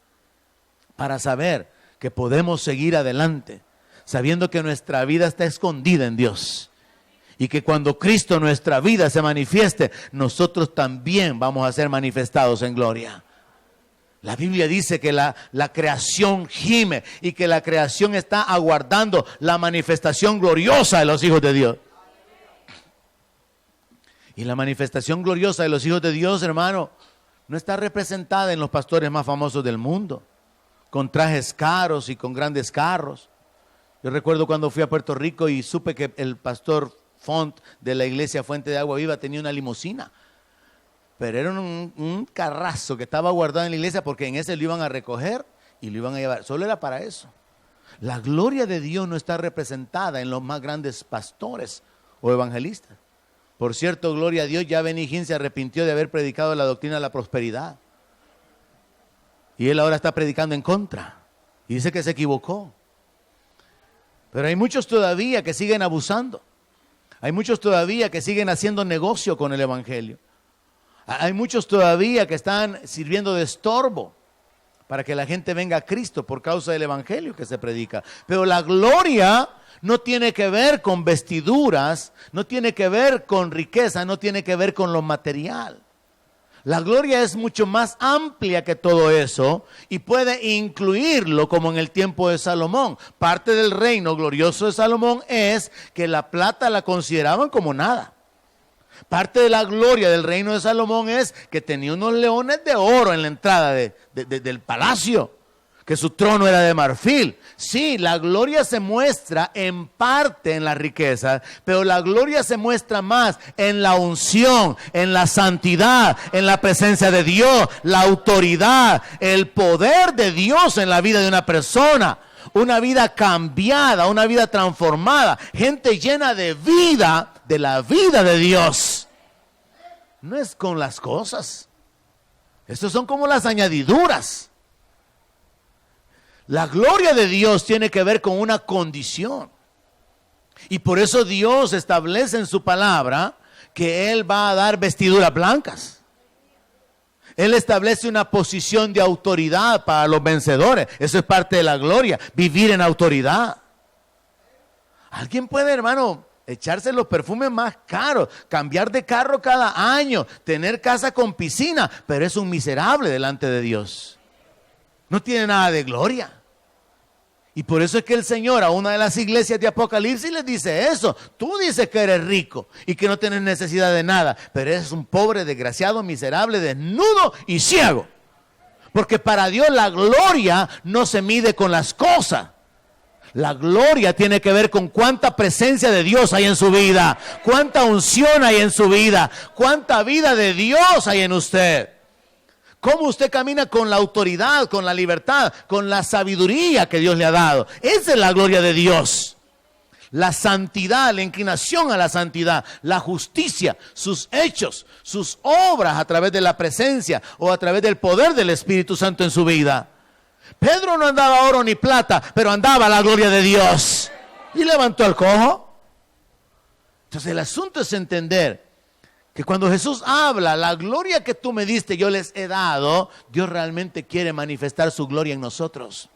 para saber que podemos seguir adelante, sabiendo que nuestra vida está escondida en Dios. Y que cuando Cristo en nuestra vida se manifieste, nosotros también vamos a ser manifestados en gloria. La Biblia dice que la creación gime y que la creación está aguardando la manifestación gloriosa de los hijos de Dios. Y la manifestación gloriosa de los hijos de Dios, hermano, no está representada en los pastores más famosos del mundo, con trajes caros y con grandes carros. Yo recuerdo cuando fui a Puerto Rico y supe que el pastor Font de la iglesia Fuente de Agua Viva tenía una limusina. Pero era un carrazo que estaba guardado en la iglesia porque en ese lo iban a recoger y lo iban a llevar. Solo era para eso. La gloria de Dios no está representada en los más grandes pastores o evangelistas. Por cierto, gloria a Dios, ya Benny Hinn se arrepintió de haber predicado la doctrina de la prosperidad. Y él ahora está predicando en contra. Y dice que se equivocó. Pero hay muchos todavía que siguen abusando. Hay muchos todavía que siguen haciendo negocio con el evangelio. Hay muchos todavía que están sirviendo de estorbo para que la gente venga a Cristo por causa del evangelio que se predica. Pero la gloria no tiene que ver con vestiduras, no tiene que ver con riqueza, no tiene que ver con lo material. La gloria es mucho más amplia que todo eso y puede incluirlo como en el tiempo de Salomón. Parte del reino glorioso de Salomón es que la plata la consideraban como nada. Parte de la gloria del reino de Salomón es que tenía unos leones de oro en la entrada del palacio, que su trono era de marfil. Sí, la gloria se muestra en parte en la riqueza, pero la gloria se muestra más en la unción, en la santidad, en la presencia de Dios, la autoridad, el poder de Dios en la vida de una persona. Una vida cambiada, una vida transformada, gente llena de vida, de la vida de Dios. No es con las cosas. Estos son como las añadiduras. La gloria de Dios tiene que ver con una condición. Y por eso Dios establece en su palabra que Él va a dar vestiduras blancas. Él establece una posición de autoridad para los vencedores. Eso es parte de la gloria, vivir en autoridad. Alguien puede, hermano, echarse los perfumes más caros, cambiar de carro cada año, tener casa con piscina, pero es un miserable delante de Dios. No tiene nada de gloria. Y por eso es que el Señor a una de las iglesias de Apocalipsis les dice eso. Tú dices que eres rico y que no tienes necesidad de nada, pero eres un pobre, desgraciado, miserable, desnudo y ciego. Porque para Dios la gloria no se mide con las cosas. La gloria tiene que ver con cuánta presencia de Dios hay en su vida, cuánta unción hay en su vida, cuánta vida de Dios hay en usted. Cómo usted camina con la autoridad, con la libertad, con la sabiduría que Dios le ha dado. Esa es la gloria de Dios. La santidad, la inclinación a la santidad, la justicia, sus hechos, sus obras a través de la presencia o a través del poder del Espíritu Santo en su vida. Pedro no andaba oro ni plata, pero andaba la gloria de Dios. Y levantó al cojo. Entonces el asunto es entender que cuando Jesús habla, la gloria que tú me diste, yo les he dado, Dios realmente quiere manifestar su gloria en nosotros.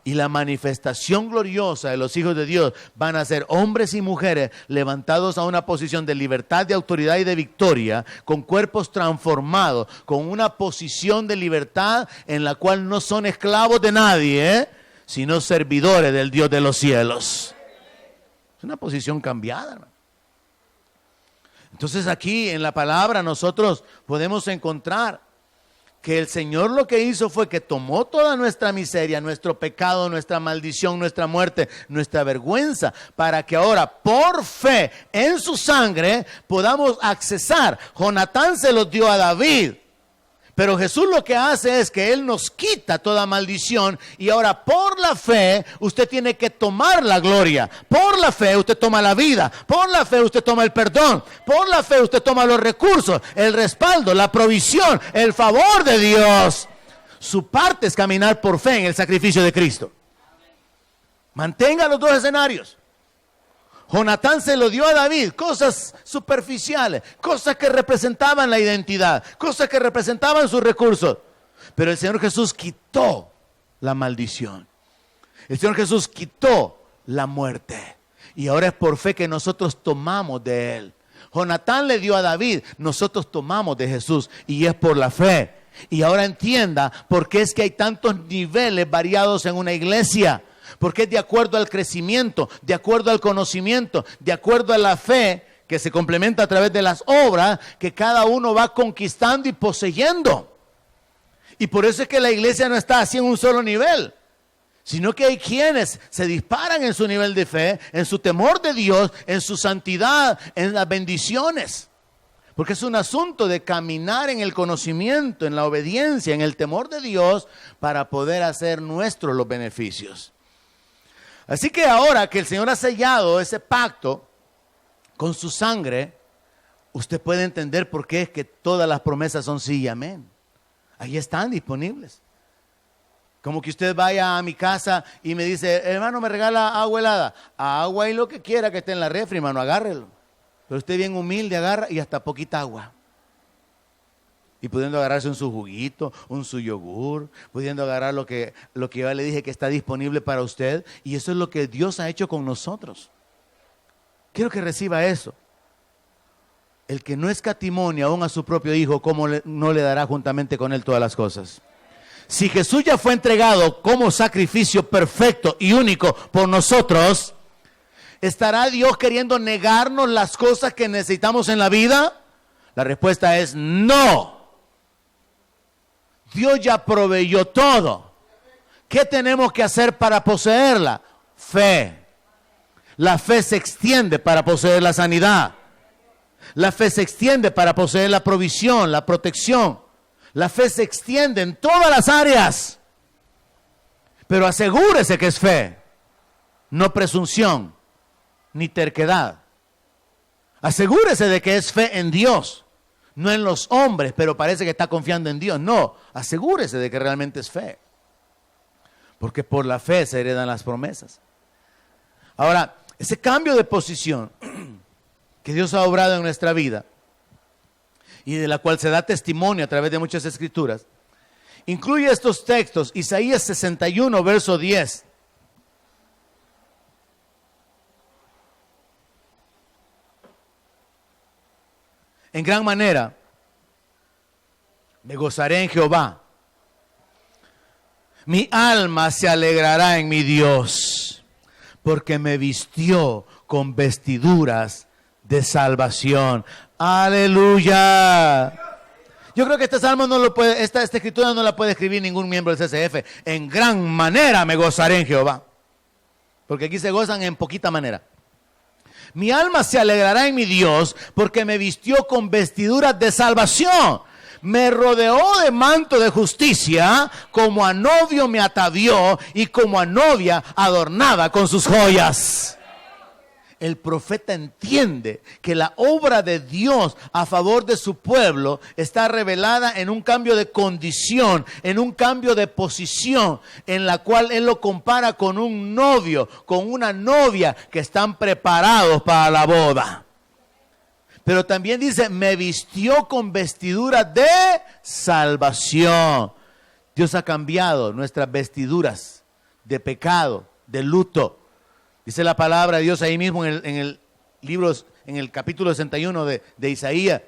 Y la manifestación gloriosa de los hijos de Dios van a ser hombres y mujeres levantados a una posición de libertad, de autoridad y de victoria, con cuerpos transformados, con una posición de libertad en la cual no son esclavos de nadie, sino servidores del Dios de los cielos. Es una posición cambiada, hermano. Entonces aquí en la palabra nosotros podemos encontrar que el Señor lo que hizo fue que tomó toda nuestra miseria, nuestro pecado, nuestra maldición, nuestra muerte, nuestra vergüenza, para que ahora por fe en su sangre podamos accesar. Jonatán se los dio a David, pero Jesús lo que hace es que Él nos quita toda maldición y ahora por la fe usted tiene que tomar la gloria. Por la fe usted toma la vida. Por la fe usted toma el perdón. Por la fe usted toma los recursos, el respaldo, la provisión, el favor de Dios. Su parte es caminar por fe en el sacrificio de Cristo. Mantenga los dos escenarios. Jonatán se lo dio a David, cosas superficiales, cosas que representaban la identidad, cosas que representaban sus recursos. Pero el Señor Jesús quitó la maldición. El Señor Jesús quitó la muerte. Y ahora es por fe que nosotros tomamos de Él. Jonatán le dio a David, nosotros tomamos de Jesús y es por la fe. Y ahora entienda por qué es que hay tantos niveles variados en una iglesia. Porque es de acuerdo al crecimiento, de acuerdo al conocimiento, de acuerdo a la fe que se complementa a través de las obras que cada uno va conquistando y poseyendo. Y por eso es que la iglesia no está así en un solo nivel, sino que hay quienes se disparan en su nivel de fe, en su temor de Dios, en su santidad, en las bendiciones. Porque es un asunto de caminar en el conocimiento, en la obediencia, en el temor de Dios para poder hacer nuestros los beneficios. Así que ahora que el Señor ha sellado ese pacto con su sangre, usted puede entender por qué es que todas las promesas son sí y amén. Ahí están disponibles. Como que usted vaya a mi casa y me dice, hermano, me regala agua helada. Agua y lo que quiera que esté en la refri, hermano, agárrelo. Pero usted bien humilde agarra y hasta poquita agua. Y pudiendo agarrarse un su juguito, un su yogur, pudiendo agarrar lo que yo le dije que está disponible para usted. Y eso es lo que Dios ha hecho con nosotros. Quiero que reciba eso. El que no escatimó ni aún a su propio Hijo, ¿cómo no le dará juntamente con Él todas las cosas? Si Jesús ya fue entregado como sacrificio perfecto y único por nosotros, ¿estará Dios queriendo negarnos las cosas que necesitamos en la vida? La respuesta es no. Dios ya proveyó todo. ¿Qué tenemos que hacer para poseerla? Fe. La fe se extiende para poseer la sanidad. La fe se extiende para poseer la provisión, la protección. La fe se extiende en todas las áreas. Pero asegúrese que es fe, no presunción, ni terquedad. Asegúrese de que es fe en Dios, no en los hombres, pero parece que está confiando en Dios. No, asegúrese de que realmente es fe. Porque por la fe se heredan las promesas. Ahora, ese cambio de posición que Dios ha obrado en nuestra vida y de la cual se da testimonio a través de muchas escrituras, incluye estos textos: Isaías 61, verso 10. En gran manera me gozaré en Jehová. Mi alma se alegrará en mi Dios, porque me vistió con vestiduras de salvación. ¡Aleluya! Yo creo que este salmo no lo puede, esta escritura no la puede escribir ningún miembro del CCF. En gran manera me gozaré en Jehová. Porque aquí se gozan en poquita manera. Mi alma se alegrará en mi Dios, porque me vistió con vestiduras de salvación. Me rodeó de manto de justicia, como a novio me atavió y como a novia adornada con sus joyas. El profeta entiende que la obra de Dios a favor de su pueblo está revelada en un cambio de condición, en un cambio de posición, en la cual él lo compara con un novio, con una novia que están preparados para la boda. Pero también dice, me vistió con vestiduras de salvación. Dios ha cambiado nuestras vestiduras de pecado, de luto. Dice la palabra de Dios ahí mismo en el libro, en el capítulo 61 de Isaías,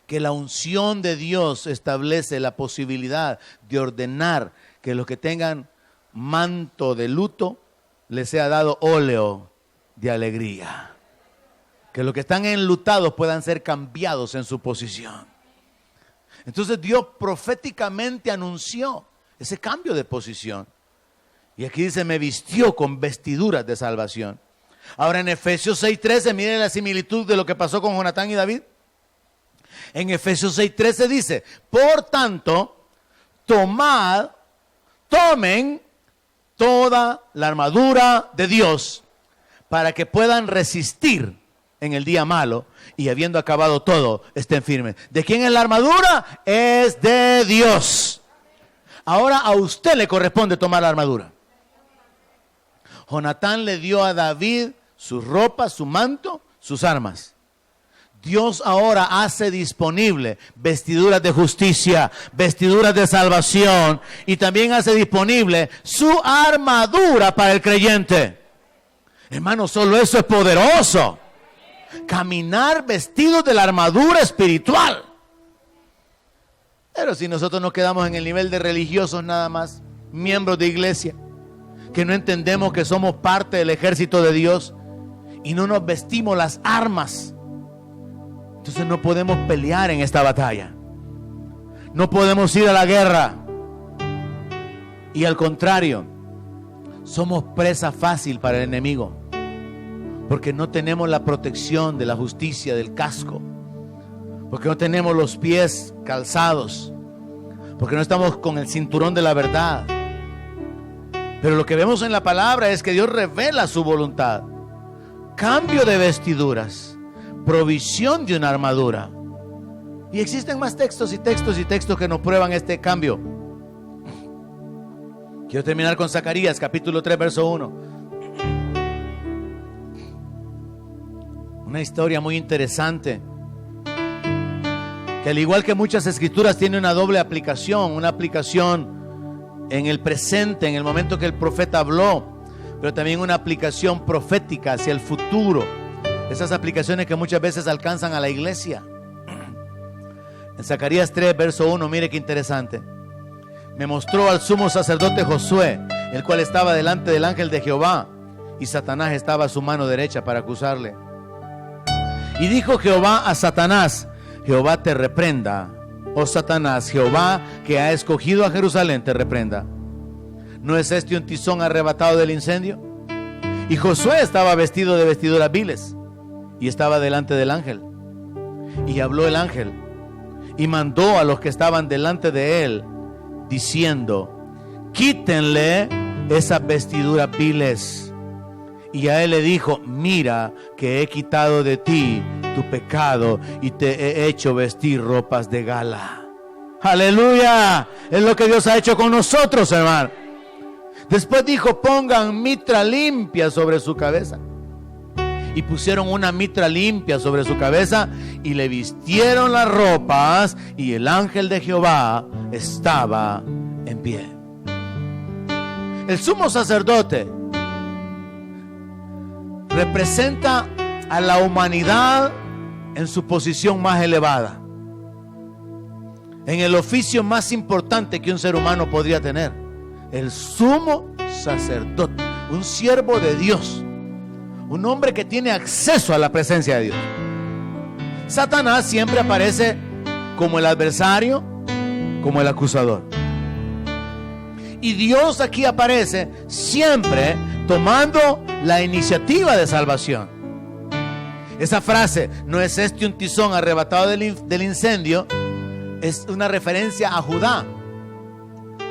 que la unción de Dios establece la posibilidad de ordenar que los que tengan manto de luto les sea dado óleo de alegría. Que los que están enlutados puedan ser cambiados en su posición. Entonces Dios proféticamente anunció ese cambio de posición. Y aquí dice, me vistió con vestiduras de salvación. Ahora en Efesios 6:13, miren la similitud de lo que pasó con Jonatán y David. En Efesios 6:13 dice, por tanto, tomen toda la armadura de Dios para que puedan resistir en el día malo y habiendo acabado todo, estén firmes. ¿De quién es la armadura? Es de Dios. Ahora a usted le corresponde tomar la armadura. Jonatán le dio a David sus ropas, su manto, sus armas. Dios ahora hace disponible vestiduras de justicia, vestiduras de salvación, y también hace disponible su armadura para el creyente. Hermano, solo eso es poderoso. Caminar vestidos de la armadura espiritual. Pero si nosotros nos quedamos en el nivel de religiosos nada más, miembros de iglesia, que no entendemos que somos parte del ejército de Dios y no nos vestimos las armas, entonces no podemos pelear en esta batalla. No podemos ir a la guerra. Y al contrario, somos presa fácil para el enemigo, porque no tenemos la protección de la justicia, del casco, porque no tenemos los pies calzados, porque no estamos con el cinturón de la verdad. Pero lo que vemos en la palabra es que Dios revela su voluntad. Cambio de vestiduras, provisión de una armadura. Y existen más textos y textos y textos que nos prueban este cambio. Quiero terminar con Zacarías capítulo 3 verso 1. Una historia muy interesante, que al igual que muchas escrituras tiene una doble aplicación. Una aplicación en el presente, en el momento que el profeta habló, pero también una aplicación profética hacia el futuro. Esas aplicaciones que muchas veces alcanzan a la iglesia. En Zacarías 3 verso 1, mire qué interesante. Me mostró al sumo sacerdote Josué, el cual estaba delante del ángel de Jehová, y Satanás estaba a su mano derecha para acusarle. Y dijo Jehová a Satanás: Jehová te reprenda, oh Satanás, Jehová que ha escogido a Jerusalén te reprenda. ¿No es este un tizón arrebatado del incendio? Y Josué estaba vestido de vestiduras viles y estaba delante del ángel. Y habló el ángel y mandó a los que estaban delante de él, diciendo: quítenle esas vestiduras viles. Y a él le dijo: mira que he quitado de ti tu pecado y te he hecho vestir ropas de gala. Aleluya. Es lo que Dios ha hecho con nosotros, hermano. Después dijo: pongan mitra limpia sobre su cabeza. Y pusieron una mitra limpia sobre su cabeza y le vistieron las ropas, y el ángel de Jehová estaba en pie. El sumo sacerdote representa a la humanidad en su posición más elevada, en el oficio más importante que un ser humano podría tener. El sumo sacerdote, un siervo de Dios, un hombre que tiene acceso a la presencia de Dios. Satanás siempre aparece como el adversario, como el acusador. Y Dios aquí aparece siempre tomando la iniciativa de salvación. Esa frase: ¿no es este un tizón arrebatado del incendio?, es una referencia a Judá,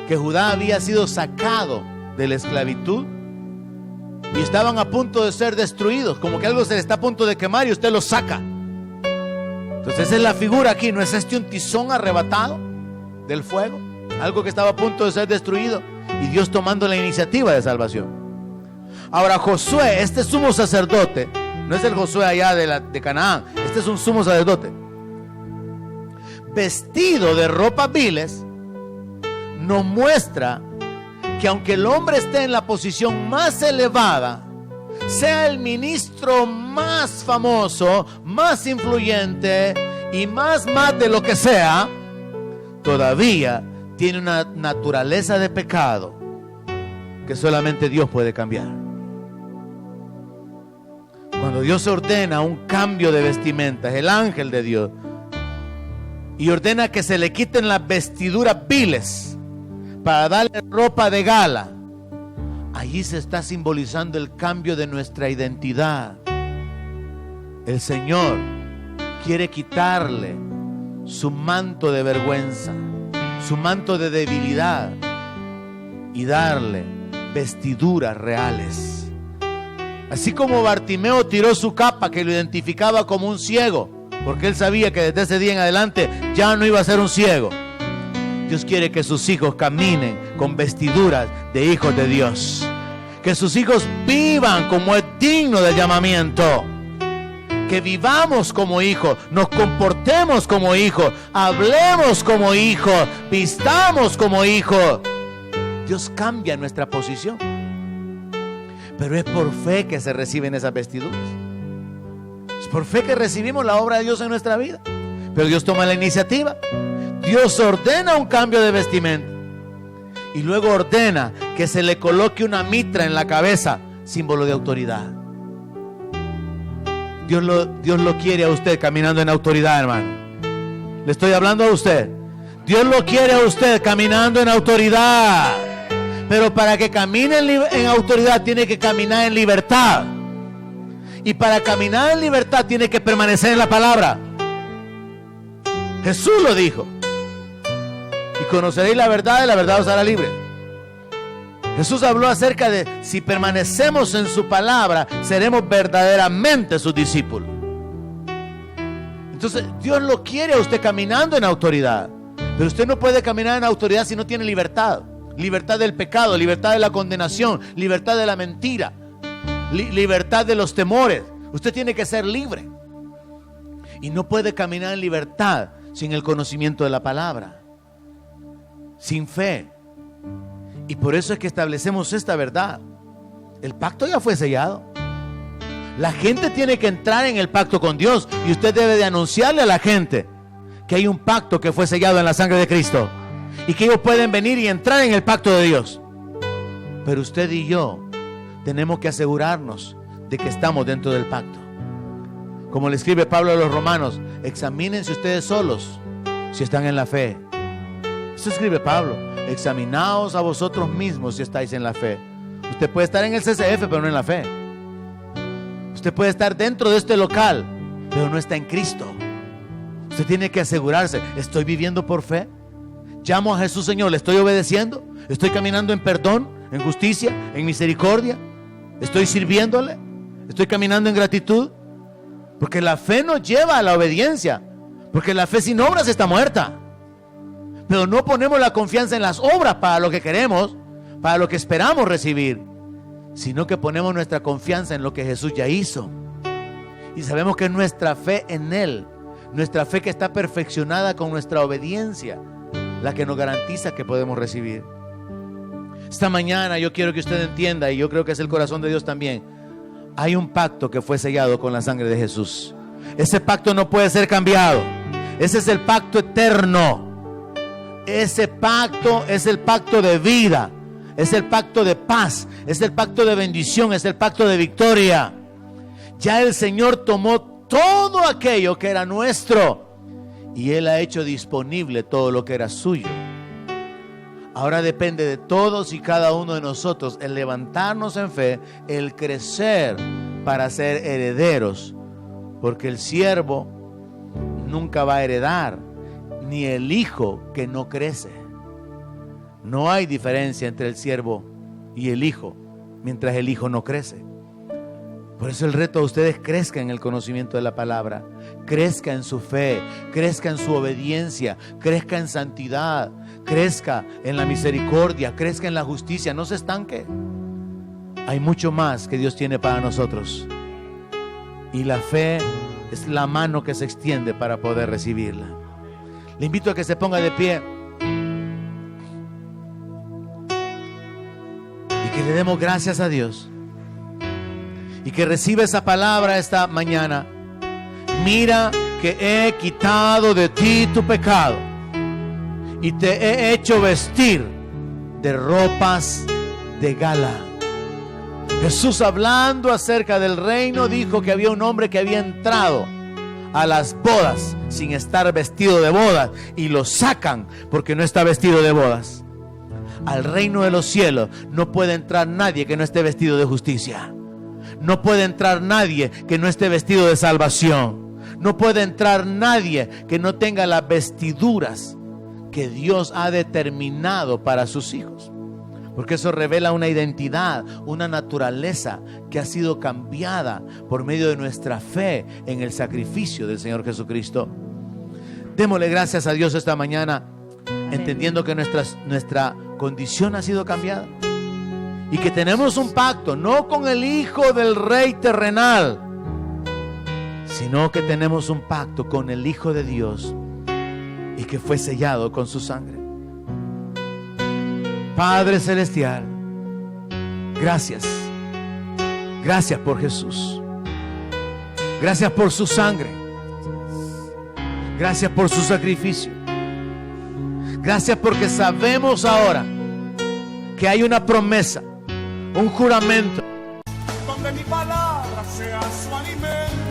que Judá había sido sacado de la esclavitud y estaban a punto de ser destruidos, como que algo se le está a punto de quemar y usted lo saca. Entonces esa es la figura aquí. ¿No es este un tizón arrebatado del fuego? Algo que estaba a punto de ser destruido y Dios tomando la iniciativa de salvación. Ahora Josué, este sumo sacerdote, no es el Josué allá de Canaán, este es un sumo sacerdote vestido de ropas viles, nos muestra que aunque el hombre esté en la posición más elevada, sea el ministro más famoso, más influyente y más de lo que sea, todavía tiene una naturaleza de pecado que solamente Dios puede cambiar. Cuando Dios ordena un cambio de vestimenta, es el ángel de Dios, y ordena que se le quiten las vestiduras viles para darle ropa de gala, allí se está simbolizando el cambio de nuestra identidad. El Señor quiere quitarle su manto de vergüenza, su manto de debilidad, y darle vestiduras reales. Así como Bartimeo tiró su capa que lo identificaba como un ciego, porque él sabía que desde ese día en adelante ya no iba a ser un ciego. Dios quiere que sus hijos caminen con vestiduras de hijos de Dios, que sus hijos vivan como es digno del llamamiento. Que vivamos como hijos, nos comportemos como hijos, hablemos como hijos, vistamos como hijos. Dios cambia nuestra posición. Pero es por fe que se reciben esas vestiduras. Es por fe que recibimos la obra de Dios en nuestra vida. Pero Dios toma la iniciativa. Dios ordena un cambio de vestimenta. Y luego ordena que se le coloque una mitra en la cabeza, símbolo de autoridad. Dios lo quiere a usted caminando en autoridad, hermano. Le estoy hablando a usted. Dios lo quiere a usted caminando en autoridad. Pero para que camine en autoridad tiene que caminar en libertad. Y para caminar en libertad tiene que permanecer en la palabra. Jesús lo dijo. Y conoceréis la verdad y la verdad os hará libre. Jesús habló acerca de si permanecemos en su palabra, seremos verdaderamente sus discípulos. Entonces Dios lo quiere a usted caminando en autoridad. Pero usted no puede caminar en autoridad si no tiene libertad. Libertad del pecado, libertad de la condenación, libertad de la mentira, libertad de los temores. Usted tiene que ser libre. Y no puede caminar en libertad sin el conocimiento de la palabra, sin fe. Y por eso es que establecemos esta verdad. El pacto ya fue sellado. La gente tiene que entrar en el pacto con Dios. Y usted debe de anunciarle a la gente que hay un pacto que fue sellado en la sangre de Cristo. Y que ellos pueden venir y entrar en el pacto de Dios. Pero usted y yo tenemos que asegurarnos de que estamos dentro del pacto. Como le escribe Pablo a los romanos, examínense ustedes solos si están en la fe. Eso escribe Pablo. Examinaos a vosotros mismos si estáis en la fe. Usted puede estar en el CCF, pero no en la fe. Usted puede estar dentro de este local, pero no está en Cristo. Usted tiene que asegurarse, ¿estoy viviendo por fe? ¿Llamo a Jesús Señor? ¿Le estoy obedeciendo? ¿Estoy caminando en perdón, en justicia, en misericordia? ¿Estoy sirviéndole? ¿Estoy caminando en gratitud? Porque la fe nos lleva a la obediencia. Porque la fe sin obras está muerta. Pero no ponemos la confianza en las obras para lo que queremos, para lo que esperamos recibir, sino que ponemos nuestra confianza en lo que Jesús ya hizo. Y sabemos que es nuestra fe en Él, nuestra fe que está perfeccionada con nuestra obediencia, la que nos garantiza que podemos recibir. Esta mañana yo quiero que usted entienda, y yo creo que es el corazón de Dios también, hay un pacto que fue sellado con la sangre de Jesús. Ese pacto no puede ser cambiado. Ese es el pacto eterno. Ese pacto es el pacto de vida, es el pacto de paz, es el pacto de bendición, es el pacto de victoria. Ya el Señor tomó todo aquello que era nuestro y Él ha hecho disponible todo lo que era suyo. Ahora depende de todos y cada uno de nosotros el levantarnos en fe, el crecer para ser herederos, porque el siervo nunca va a heredar, ni el hijo que no crece. No hay diferencia entre el siervo y el hijo, mientras el hijo no crece. Por eso el reto a ustedes: crezca en el conocimiento de la palabra, crezca en su fe, crezca en su obediencia, crezca en santidad, crezca en la misericordia, crezca en la justicia. No se estanque. Hay mucho más que Dios tiene para nosotros, y la fe es la mano que se extiende para poder recibirla. Le invito a que se ponga de pie y que le demos gracias a Dios y que reciba esa palabra esta mañana. Mira que he quitado de ti tu pecado y te he hecho vestir de ropas de gala. Jesús, hablando acerca del reino, dijo que había un hombre que había entrado a las bodas sin estar vestido de bodas, y lo sacan porque no está vestido de bodas. Al reino de los cielos no puede entrar nadie que no esté vestido de justicia. No puede entrar nadie que no esté vestido de salvación. No puede entrar nadie que no tenga las vestiduras que Dios ha determinado para sus hijos. Porque eso revela una identidad, una naturaleza que ha sido cambiada por medio de nuestra fe en el sacrificio del Señor Jesucristo. Démosle gracias a Dios esta mañana, entendiendo que nuestra condición ha sido cambiada Y que tenemos un pacto, no con el hijo del rey terrenal, sino que tenemos un pacto con el Hijo de Dios y que fue sellado con su sangre. Padre celestial, gracias. Gracias por Jesús. Gracias por su sangre. Gracias por su sacrificio. Gracias porque sabemos ahora que hay una promesa, un juramento, donde mi palabra sea su alimento.